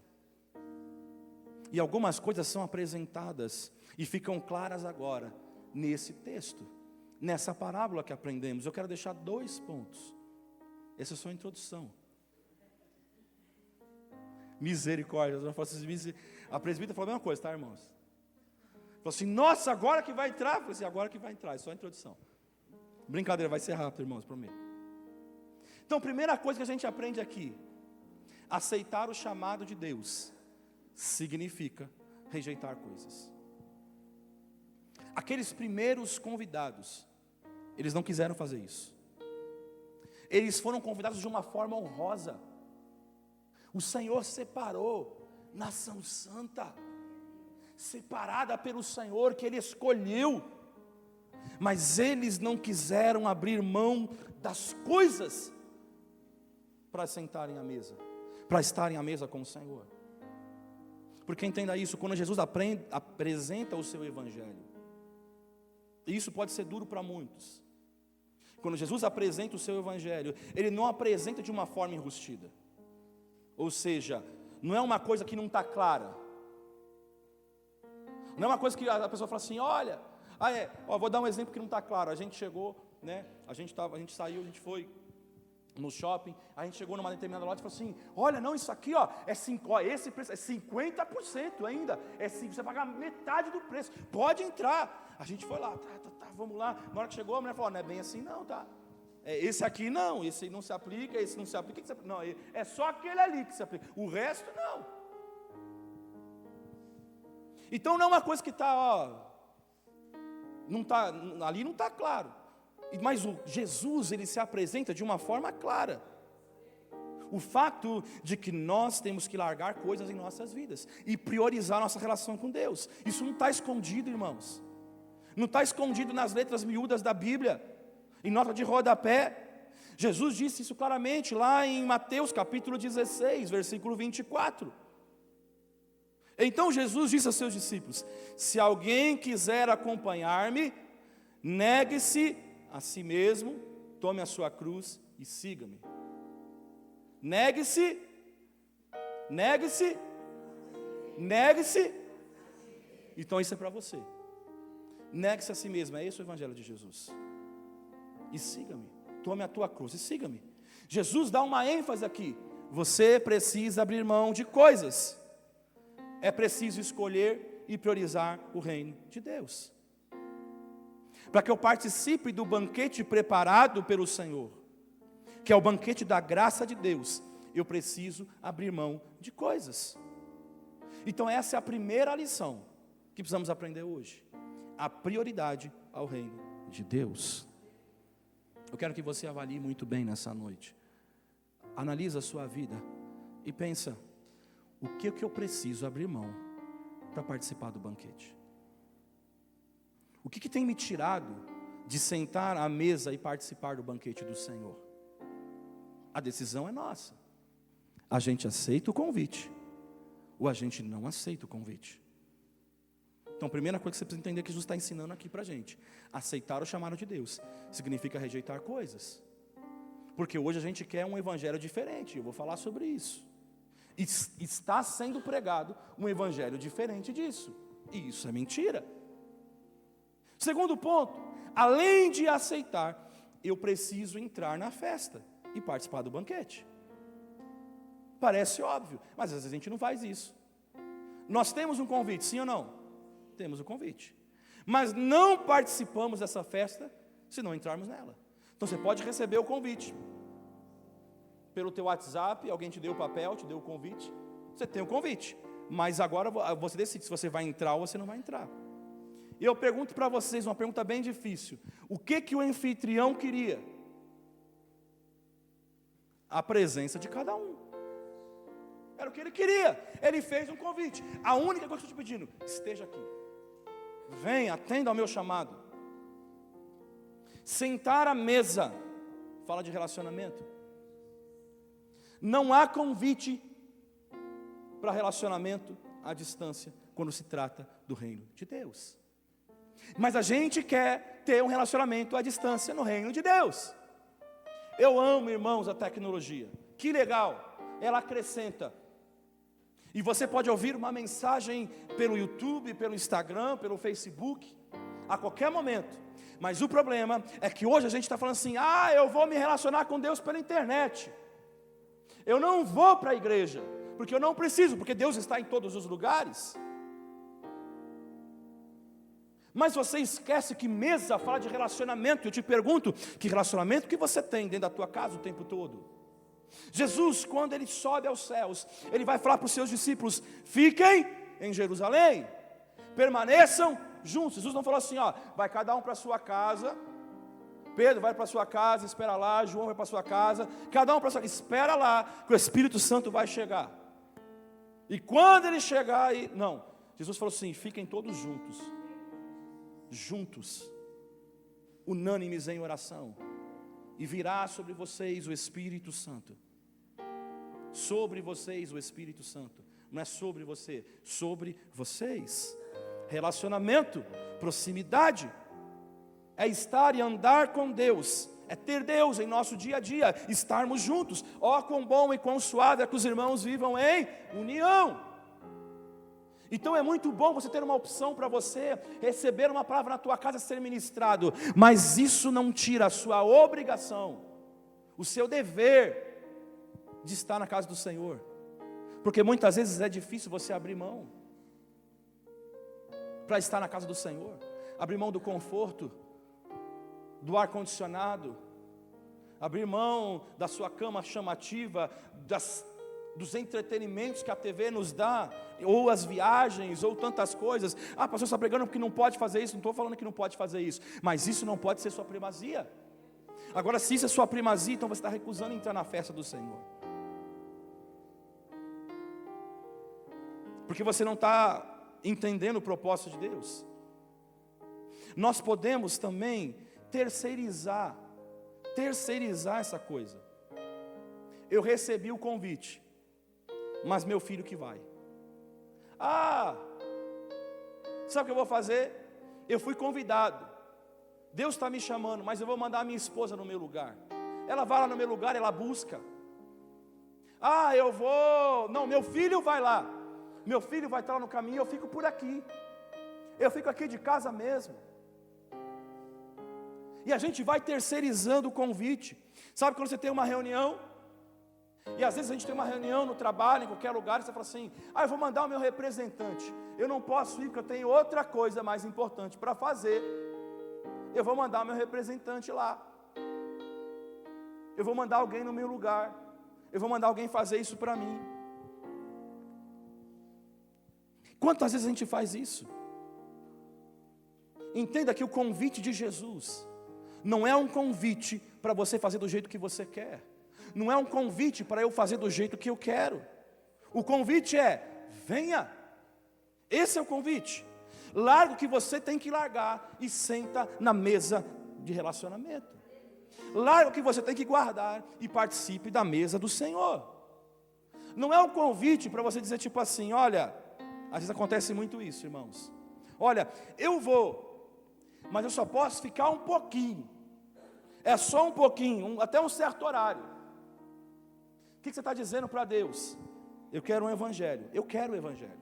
E algumas coisas são apresentadas e ficam claras agora, nesse texto, nessa parábola que aprendemos. Eu quero deixar 2 pontos. Essa é só a introdução. Misericórdia. A presbítera falou a mesma coisa, tá, irmãos? Falou assim, nossa, agora que vai entrar. Eu falei assim, agora que vai entrar, é só a introdução. Brincadeira, vai ser rápido, irmãos, prometo. Então, primeira coisa que a gente aprende aqui: aceitar o chamado de Deus significa rejeitar coisas. Aqueles primeiros convidados, eles não quiseram fazer isso. Eles foram convidados de uma forma honrosa. O Senhor separou nação santa, separada pelo Senhor, que Ele escolheu. Mas eles não quiseram abrir mão das coisas para sentarem à mesa, para estarem à mesa com o Senhor. Porque entenda isso, quando Jesus apresenta o seu Evangelho, e isso pode ser duro para muitos. Quando Jesus apresenta o seu Evangelho, Ele não apresenta de uma forma enrustida. Ou seja, não é uma coisa que não está clara. Não é uma coisa que a pessoa fala assim, olha, vou dar um exemplo que não está claro. A gente chegou, né? A gente saiu, a gente foi no shopping, a gente chegou numa determinada loja e falou assim, olha, não, isso aqui, esse preço é 50% ainda, você paga metade do preço, pode entrar. A gente foi lá, vamos lá. Na hora que chegou, a mulher falou, não é bem assim não, tá? Esse aqui não, esse não se aplica, esse não se aplica, não, é só aquele ali que se aplica, o resto não. Então não é uma coisa que está, ali não está claro. Mas o Jesus, Ele se apresenta de uma forma clara. O fato de que nós temos que largar coisas em nossas vidas e priorizar nossa relação com Deus. Isso não está escondido, irmãos. Não está escondido nas letras miúdas da Bíblia, em nota de rodapé. Jesus disse isso claramente lá em Mateus capítulo 16, versículo 24. Então Jesus disse aos seus discípulos, se alguém quiser acompanhar-me, negue-se a si mesmo, tome a sua cruz e siga-me. Negue-se. Então isso é para você. Negue-se a si mesmo, é esse o Evangelho de Jesus. E siga-me, tome a tua cruz e siga-me. Jesus dá uma ênfase aqui, você precisa abrir mão de coisas. É preciso escolher e priorizar o reino de Deus. Para que eu participe do banquete preparado pelo Senhor, que é o banquete da graça de Deus, eu preciso abrir mão de coisas. Então essa é a primeira lição que precisamos aprender hoje. A prioridade ao reino de Deus. Eu quero que você avalie muito bem nessa noite. Analisa a sua vida e pensa, o que eu preciso abrir mão para participar do banquete? O que tem me tirado de sentar à mesa e participar do banquete do Senhor? A decisão é nossa. A gente aceita o convite, ou a gente não aceita o convite. Então, a primeira coisa que você precisa entender é que Jesus está ensinando aqui para a gente. Aceitar o chamado de Deus significa rejeitar coisas. Porque hoje a gente quer um evangelho diferente, eu vou falar sobre isso. Está sendo pregado um evangelho diferente disso. E isso é mentira. Segundo ponto, além de aceitar, eu preciso entrar na festa e participar do banquete. Parece óbvio, mas às vezes a gente não faz isso. Nós temos um convite, sim ou não? Temos o convite. Mas não participamos dessa festa se não entrarmos nela. Então você pode receber o convite. Pelo teu WhatsApp, alguém te deu o papel, te deu o convite. Você tem o convite. Mas agora você decide se você vai entrar ou você não vai entrar. E eu pergunto para vocês uma pergunta bem difícil. O que o anfitrião queria? A presença de cada um. Era o que ele queria. Ele fez um convite. A única coisa que eu estou te pedindo, esteja aqui. Venha, atenda ao meu chamado. Sentar à mesa fala de relacionamento. Não há convite para relacionamento à distância quando se trata do reino de Deus. Mas a gente quer ter um relacionamento à distância no reino de Deus. Eu amo, irmãos, a tecnologia. Que legal, ela acrescenta. E você pode ouvir uma mensagem pelo YouTube, pelo Instagram, pelo Facebook, a qualquer momento. Mas o problema é que hoje a gente está falando assim: eu vou me relacionar com Deus pela internet. Eu não vou para a igreja, porque eu não preciso, porque Deus está em todos os lugares. Mas você esquece que mesa fala de relacionamento. Eu te pergunto, que relacionamento que você tem dentro da tua casa o tempo todo? Jesus, quando Ele sobe aos céus, Ele vai falar para os seus discípulos: fiquem em Jerusalém, permaneçam juntos. Jesus não falou assim, vai cada um para a sua casa. Pedro vai para a sua casa, espera lá. João vai para a sua casa, cada um para a sua casa, espera lá, que o Espírito Santo vai chegar. E quando Ele chegar, não, Jesus falou assim: fiquem todos juntos, unânimes em oração, e virá sobre vocês o Espírito Santo. Sobre vocês o Espírito Santo. Não é sobre você, sobre vocês. Relacionamento, proximidade, é estar e andar com Deus, é ter Deus em nosso dia a dia, estarmos juntos. Quão bom e quão suave é que os irmãos vivam em união. Então é muito bom você ter uma opção para você receber uma palavra na tua casa, ser ministrado, mas isso não tira a sua obrigação, o seu dever de estar na casa do Senhor, porque muitas vezes é difícil você abrir mão para estar na casa do Senhor, abrir mão do conforto, do ar-condicionado, abrir mão da sua cama chamativa, dos entretenimentos que a TV nos dá, ou as viagens, ou tantas coisas. Pastor, você está pregando porque não pode fazer isso. Não estou falando que não pode fazer isso, mas isso não pode ser sua primazia. Agora, se isso é sua primazia, então você está recusando entrar na festa do Senhor, porque você não está entendendo o propósito de Deus. Nós podemos também terceirizar essa coisa. Eu recebi o convite, mas meu filho que vai. Sabe o que eu vou fazer? Eu fui convidado, Deus está me chamando, mas eu vou mandar a minha esposa no meu lugar. Ela vai lá no meu lugar, ela busca. Meu filho vai lá. Meu filho vai estar lá no caminho, eu fico por aqui. Eu fico aqui de casa mesmo. E a gente vai terceirizando o convite. Sabe quando você tem uma reunião? E às vezes a gente tem uma reunião no trabalho, em qualquer lugar, e você fala assim: eu vou mandar o meu representante. Eu não posso ir porque eu tenho outra coisa mais importante para fazer. Eu vou mandar o meu representante lá. Eu vou mandar alguém no meu lugar. Eu vou mandar alguém fazer isso para mim. Quantas vezes a gente faz isso? Entenda que o convite de Jesus não é um convite para você fazer do jeito que você quer. Não é um convite para eu fazer do jeito que eu quero. O convite é: venha. Esse é o convite. Larga o que você tem que largar e senta na mesa de relacionamento. Larga o que você tem que guardar e participe da mesa do Senhor. Não é um convite para você dizer tipo assim: olha, às vezes acontece muito isso, irmãos. Olha, eu vou, mas eu só posso ficar um pouquinho. É só um pouquinho, até um certo horário. O que você está dizendo para Deus? Eu quero um evangelho. Eu quero o evangelho.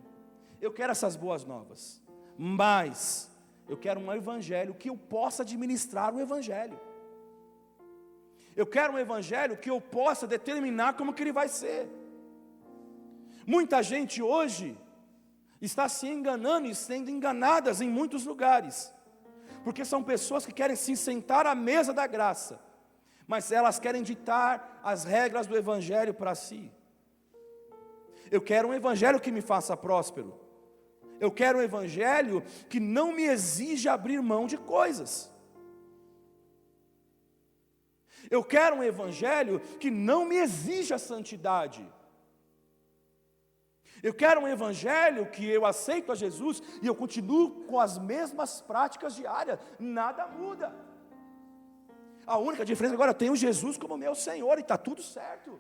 Eu quero essas boas novas. Mas eu quero um evangelho que eu possa administrar o evangelho. Eu quero um evangelho que eu possa determinar como que ele vai ser. Muita gente hoje está se enganando e sendo enganadas em muitos lugares, porque são pessoas que querem se sentar à mesa da graça, mas elas querem ditar as regras do evangelho para si. Eu quero um evangelho que me faça próspero. Eu quero um evangelho que não me exija abrir mão de coisas. Eu quero um evangelho que não me exija santidade. Eu quero um evangelho que eu aceito a Jesus e eu continuo com as mesmas práticas diárias, nada muda. A única diferença agora, eu tenho Jesus como meu Senhor e está tudo certo.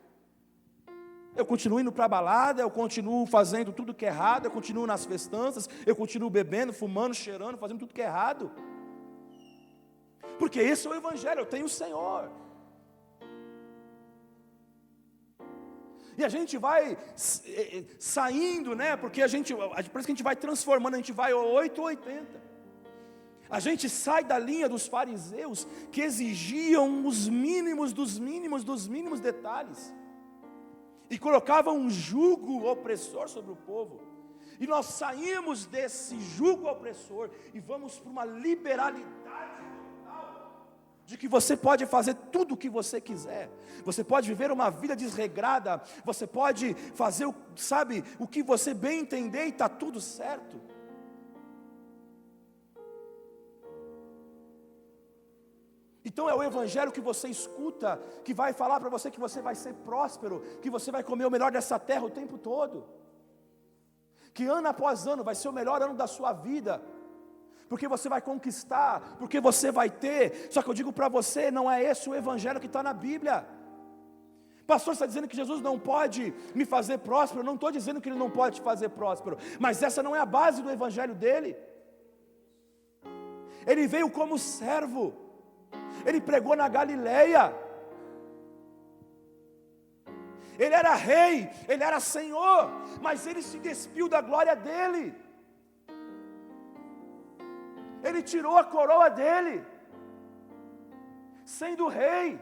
Eu continuo indo para a balada, eu continuo fazendo tudo que é errado, eu continuo nas festanças, eu continuo bebendo, fumando, cheirando, fazendo tudo que é errado. Porque esse é o Evangelho, eu tenho o Senhor. E a gente vai saindo, né? Porque parece que a gente vai transformando, a gente vai 8 ou 80. A gente sai da linha dos fariseus que exigiam os mínimos dos mínimos dos mínimos detalhes e colocavam um jugo opressor sobre o povo. E nós saímos desse jugo opressor e vamos para uma liberalidade total, de que você pode fazer tudo o que você quiser, você pode viver uma vida desregrada, você pode fazer, o que você bem entender e está tudo certo. Então é o Evangelho que você escuta, que vai falar para você que você vai ser próspero, que você vai comer o melhor dessa terra o tempo todo, que ano após ano vai ser o melhor ano da sua vida, porque você vai conquistar, porque você vai ter. Só que eu digo para você, não é esse o Evangelho que está na Bíblia. Pastor, está dizendo que Jesus não pode me fazer próspero? Eu não estou dizendo que Ele não pode te fazer próspero, mas essa não é a base do Evangelho dele. Ele veio como servo, Ele pregou na Galileia, Ele era rei, Ele era Senhor, mas Ele se despiu da glória dEle, Ele tirou a coroa dEle, sendo rei,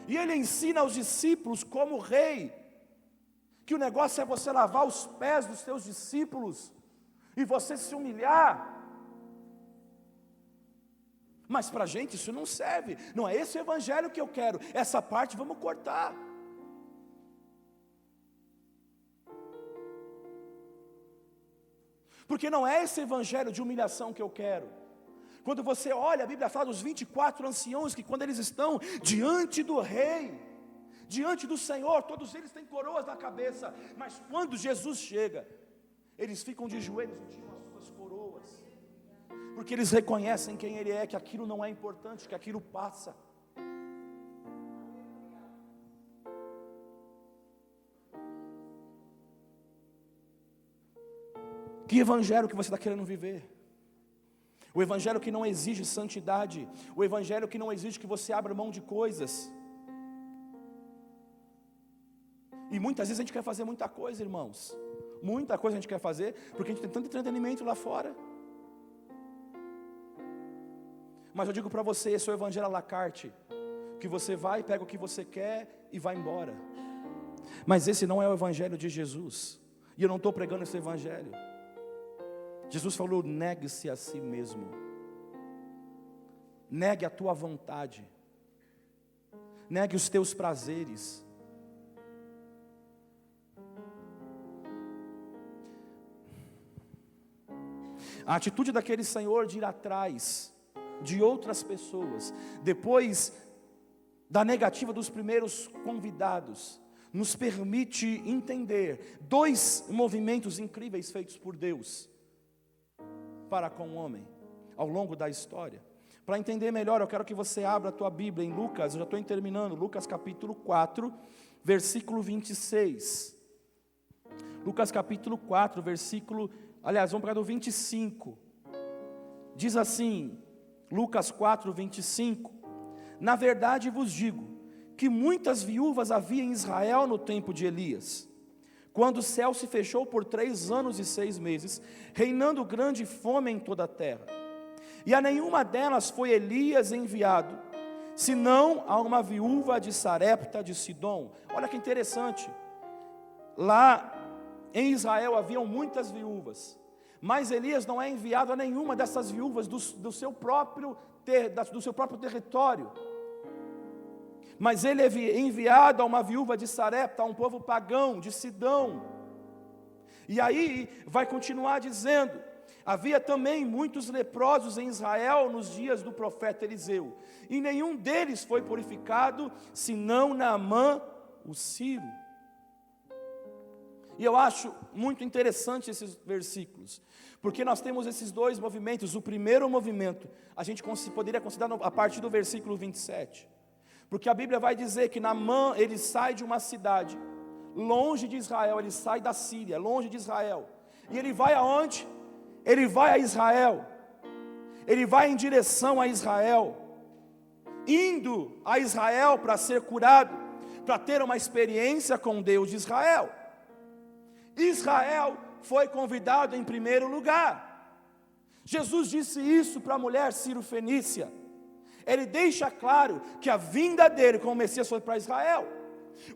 e Ele ensina aos discípulos como rei, que o negócio é você lavar os pés dos seus discípulos, e você se humilhar. Mas para a gente isso não serve, não é esse o Evangelho que eu quero, essa parte vamos cortar. Porque não é esse Evangelho de humilhação que eu quero. Quando você olha, a Bíblia fala dos 24 anciãos, que quando eles estão diante do rei, diante do Senhor, todos eles têm coroas na cabeça, mas quando Jesus chega, eles ficam de joelhos e tiram as suas coroas, porque eles reconhecem quem Ele é, que aquilo não é importante, que aquilo passa. Que evangelho que você está querendo viver? O evangelho que não exige santidade, o evangelho que não exige que você abra mão de coisas. E muitas vezes a gente quer fazer muita coisa, irmãos. Muita coisa a gente quer fazer, porque a gente tem tanto entretenimento lá fora. Mas eu digo para você, esse é o evangelho à la carte, que você vai, pega o que você quer e vai embora. Mas esse não é o evangelho de Jesus, e eu não estou pregando esse evangelho. Jesus falou: negue-se a si mesmo, negue a tua vontade, negue os teus prazeres. A atitude daquele senhor de ir atrás de outras pessoas, depois da negativa dos primeiros convidados, nos permite entender dois movimentos incríveis feitos por Deus para com o homem, ao longo da história. Para entender melhor, eu quero que você abra a tua Bíblia em Lucas, eu já estou terminando, Lucas capítulo 4, versículo 26. Lucas capítulo 4, vamos pegar do 25. Diz assim, Lucas 4, 25: na verdade vos digo, que muitas viúvas havia em Israel no tempo de Elias, quando o céu se fechou por 3 anos e 6 meses, reinando grande fome em toda a terra. E a nenhuma delas foi Elias enviado, senão a uma viúva de Sarepta de Sidom. Olha que interessante, lá em Israel haviam muitas viúvas, mas Elias não é enviado a nenhuma dessas viúvas do seu próprio território. Mas ele é enviado a uma viúva de Sarepta, a um povo pagão, de Sidom. E aí vai continuar dizendo: havia também muitos leprosos em Israel nos dias do profeta Eliseu, e nenhum deles foi purificado, senão Naamã, o sírio. E eu acho muito interessante esses versículos, porque nós temos esses dois movimentos. O primeiro movimento, a gente poderia considerar a partir do versículo 27, porque a Bíblia vai dizer que Naamã, ele sai de uma cidade, longe de Israel, ele sai da Síria, longe de Israel, e ele vai aonde? Ele vai a Israel, ele vai em direção a Israel, indo a Israel para ser curado, para ter uma experiência com Deus de Israel. Israel foi convidado em primeiro lugar. Jesus disse isso para a mulher Ciro-fenícia. Ele deixa claro que a vinda dele como Messias foi para Israel.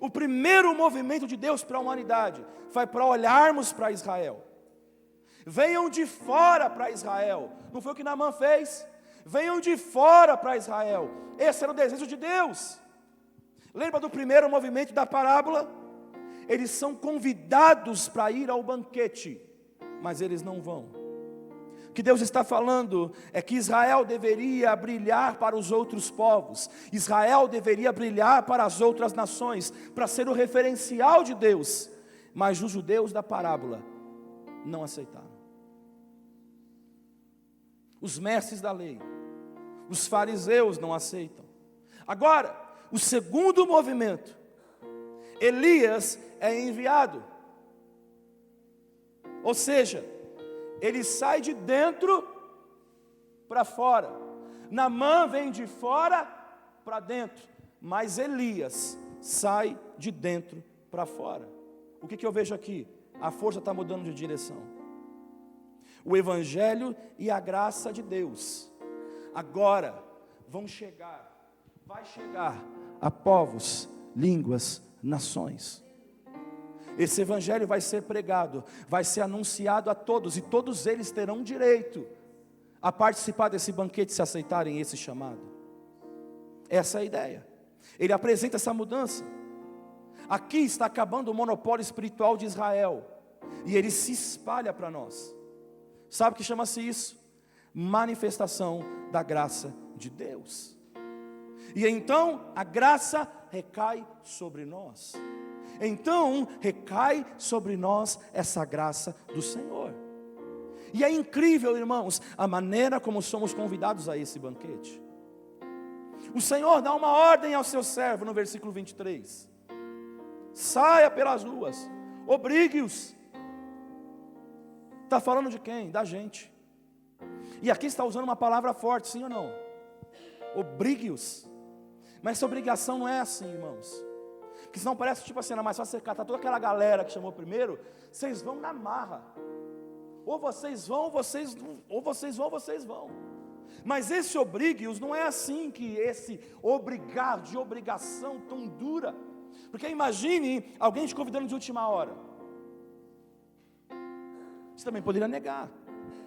O primeiro movimento de Deus para a humanidade foi para olharmos para Israel. Venham de fora para Israel. Não foi o que Naamã fez? Venham de fora para Israel. Esse era o desejo de Deus. Lembra do primeiro movimento da parábola? Eles são convidados para ir ao banquete, mas eles não vão. O que Deus está falando é que Israel deveria brilhar para os outros povos, Israel deveria brilhar para as outras nações, para ser o referencial de Deus, mas os judeus da parábola não aceitaram. Os mestres da lei, os fariseus não aceitam. Agora, o segundo movimento, Elias é enviado, ou seja, ele sai de dentro para fora. Naamã vem de fora para dentro, mas Elias sai de dentro para fora. O que eu vejo aqui? A força está mudando de direção. O Evangelho e a graça de Deus agora vai chegar a povos, línguas, nações. Esse Evangelho vai ser pregado, vai ser anunciado a todos, e todos eles terão direito a participar desse banquete se aceitarem esse chamado. Essa é a ideia. Ele apresenta essa mudança. Aqui está acabando o monopólio espiritual de Israel, e ele se espalha para nós. Sabe o que chama-se isso? Manifestação da graça de Deus. E então a graça recai sobre nós. Então recai sobre nós essa graça do Senhor. E é incrível, irmãos, a maneira como somos convidados a esse banquete. O Senhor dá uma ordem ao seu servo no versículo 23. Saia pelas ruas, obrigue-os. Está falando de quem? Da gente. E aqui está usando uma palavra forte, sim ou não? Obrigue-os. Mas essa obrigação não é assim, irmãos. Porque senão parece tipo assim, não, mas só você catar toda aquela galera que chamou primeiro, vocês vão na marra. Ou vocês vão, ou vocês vão. Mas esse obrigue-os não é assim, que esse obrigar, de obrigação tão dura. Porque imagine alguém te convidando de última hora. Você também poderia negar.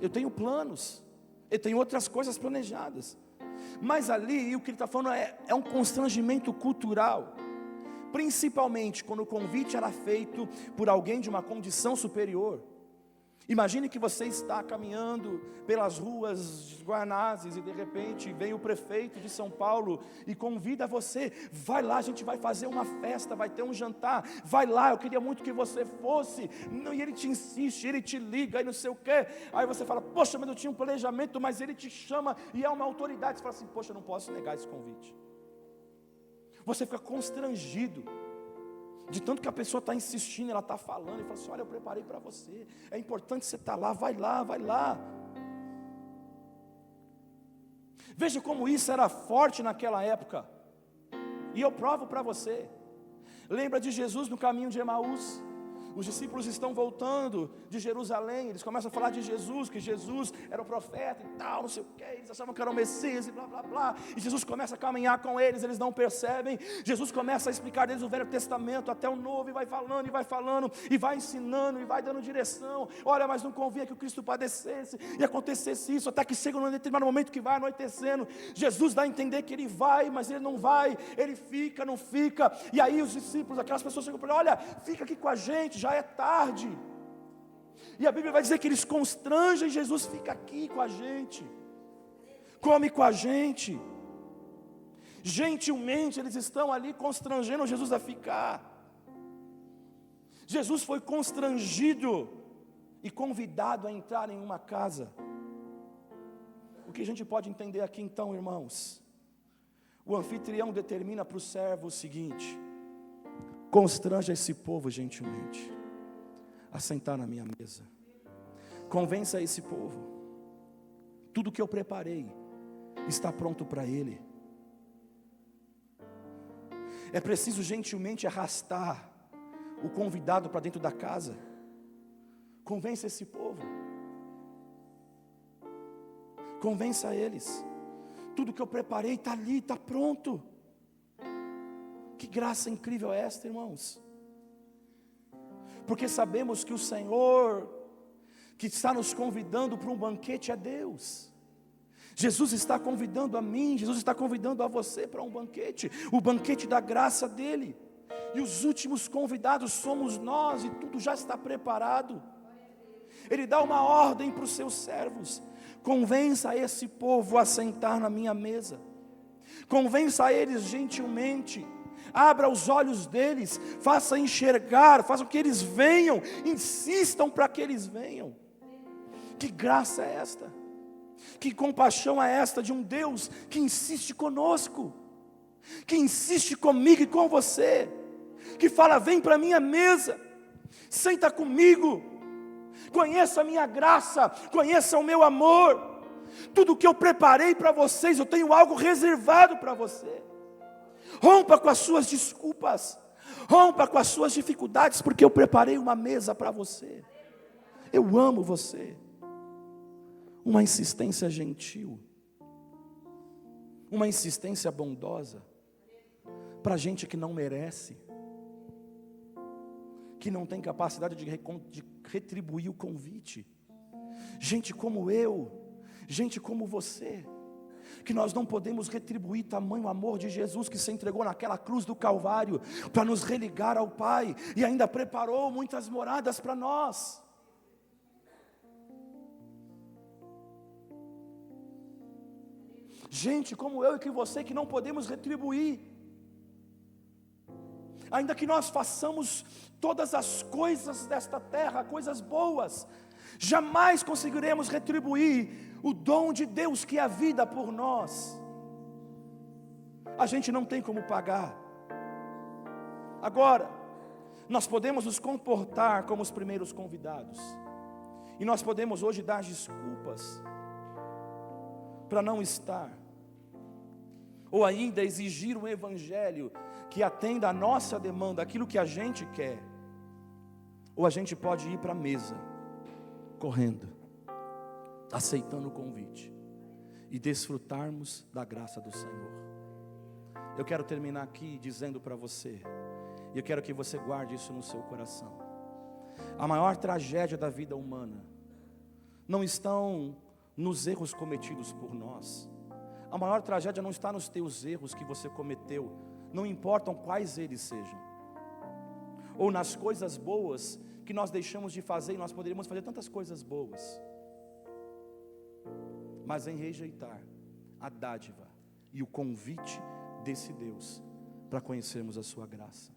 Eu tenho planos, eu tenho outras coisas planejadas. Mas ali, o que ele está falando é um constrangimento cultural. Principalmente quando o convite era feito por alguém de uma condição superior. Imagine que você está caminhando pelas ruas de Guanazes e de repente vem o prefeito de São Paulo e convida você, vai lá, a gente vai fazer uma festa, vai ter um jantar, vai lá, eu queria muito que você fosse. E ele te insiste, ele te liga e não sei o quê. Aí você fala, poxa, mas eu tinha um planejamento, mas ele te chama e é uma autoridade. Você fala assim, poxa, eu não posso negar esse convite. Você fica constrangido, de tanto que a pessoa está insistindo, ela está falando, e fala assim, olha, eu preparei para você, é importante você estar lá, vai lá, vai lá. Veja como isso era forte naquela época, e eu provo para você. Lembra de Jesus no caminho de Emaús? Os discípulos estão voltando de Jerusalém, eles começam a falar de Jesus, que Jesus era o profeta e tal, não sei o que, eles achavam que era o Messias e blá blá blá, e Jesus começa a caminhar com eles, eles não percebem, Jesus começa a explicar deles o Velho Testamento até o Novo, e vai falando, e vai ensinando, e vai dando direção. Olha, mas não convinha que o Cristo padecesse, e acontecesse isso, até que chega num determinado momento que vai anoitecendo, Jesus dá a entender que ele vai, mas ele não vai, ele fica, não fica, e aí os discípulos, aquelas pessoas chegam para ele, olha, fica aqui com a gente, já é tarde. E a Bíblia vai dizer que eles constrangem, Jesus fica aqui com a gente, come com a gente. Gentilmente eles estão ali constrangendo Jesus a ficar. Jesus foi constrangido e convidado a entrar em uma casa. O que a gente pode entender aqui então, irmãos? O anfitrião determina para o servo o seguinte: constranja esse povo gentilmente a sentar na minha mesa. Convença esse povo, tudo que eu preparei está pronto para ele. É preciso gentilmente arrastar o convidado para dentro da casa. Convença esse povo. Convença eles. Tudo que eu preparei está ali, está pronto. Que graça incrível é esta, irmãos? Porque sabemos que o Senhor que está nos convidando para um banquete é Deus. Jesus está convidando a mim, Jesus está convidando a você para um banquete, o banquete da graça dele. E os últimos convidados somos nós, e tudo já está preparado. Ele dá uma ordem para os seus servos: convença esse povo a sentar na minha mesa. Convença eles gentilmente, abra os olhos deles, faça enxergar, faça que eles venham, insistam para que eles venham. Que graça é esta? Que compaixão é esta de um Deus que insiste conosco, que insiste comigo e com você, que fala: vem para a minha mesa, senta comigo, conheça a minha graça, conheça o meu amor. Tudo que eu preparei para vocês, eu tenho algo reservado para você. Rompa com as suas desculpas, rompa com as suas dificuldades, porque eu preparei uma mesa para você. Eu amo você. Uma insistência gentil, uma insistência bondosa, para gente que não merece, que não tem capacidade de retribuir o convite, gente como eu, gente como você, que nós não podemos retribuir tamanho amor de Jesus, que se entregou naquela cruz do Calvário, para nos religar ao Pai, e ainda preparou muitas moradas para nós. Gente como eu e que você, que não podemos retribuir, ainda que nós façamos todas as coisas desta terra, coisas boas, jamais conseguiremos retribuir o dom de Deus que é a vida por nós. A gente não tem como pagar. Agora, nós podemos nos comportar como os primeiros convidados, e nós podemos hoje dar desculpas para não estar, ou ainda exigir um evangelho que atenda a nossa demanda, aquilo que a gente quer. Ou a gente pode ir para a mesa, correndo, aceitando o convite, e desfrutarmos da graça do Senhor. Eu quero terminar aqui dizendo para você, e eu quero que você guarde isso no seu coração: a maior tragédia da vida humana não estão nos erros cometidos por nós. A maior tragédia não está nos teus erros que você cometeu, não importam quais eles sejam, ou nas coisas boas que nós deixamos de fazer, e nós poderíamos fazer tantas coisas boas, mas em rejeitar a dádiva e o convite desse Deus para conhecermos a sua graça.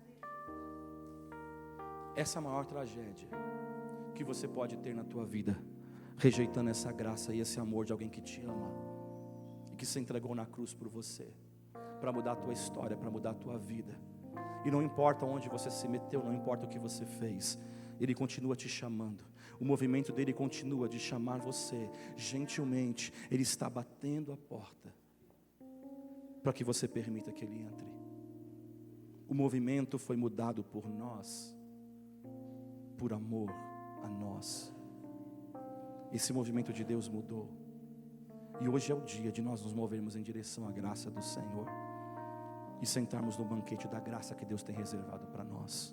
Essa é a maior tragédia que você pode ter na tua vida, rejeitando essa graça e esse amor de alguém que te ama e que se entregou na cruz por você, para mudar a tua história, para mudar a tua vida. E não importa onde você se meteu, não importa o que você fez, Ele continua te chamando. O movimento dele continua de chamar você gentilmente. Ele está batendo a porta para que você permita que Ele entre. O movimento foi mudado por nós, por amor a nós. Esse movimento de Deus mudou, e hoje é o dia de nós nos movermos em direção à graça do Senhor e sentarmos no banquete da graça que Deus tem reservado para nós.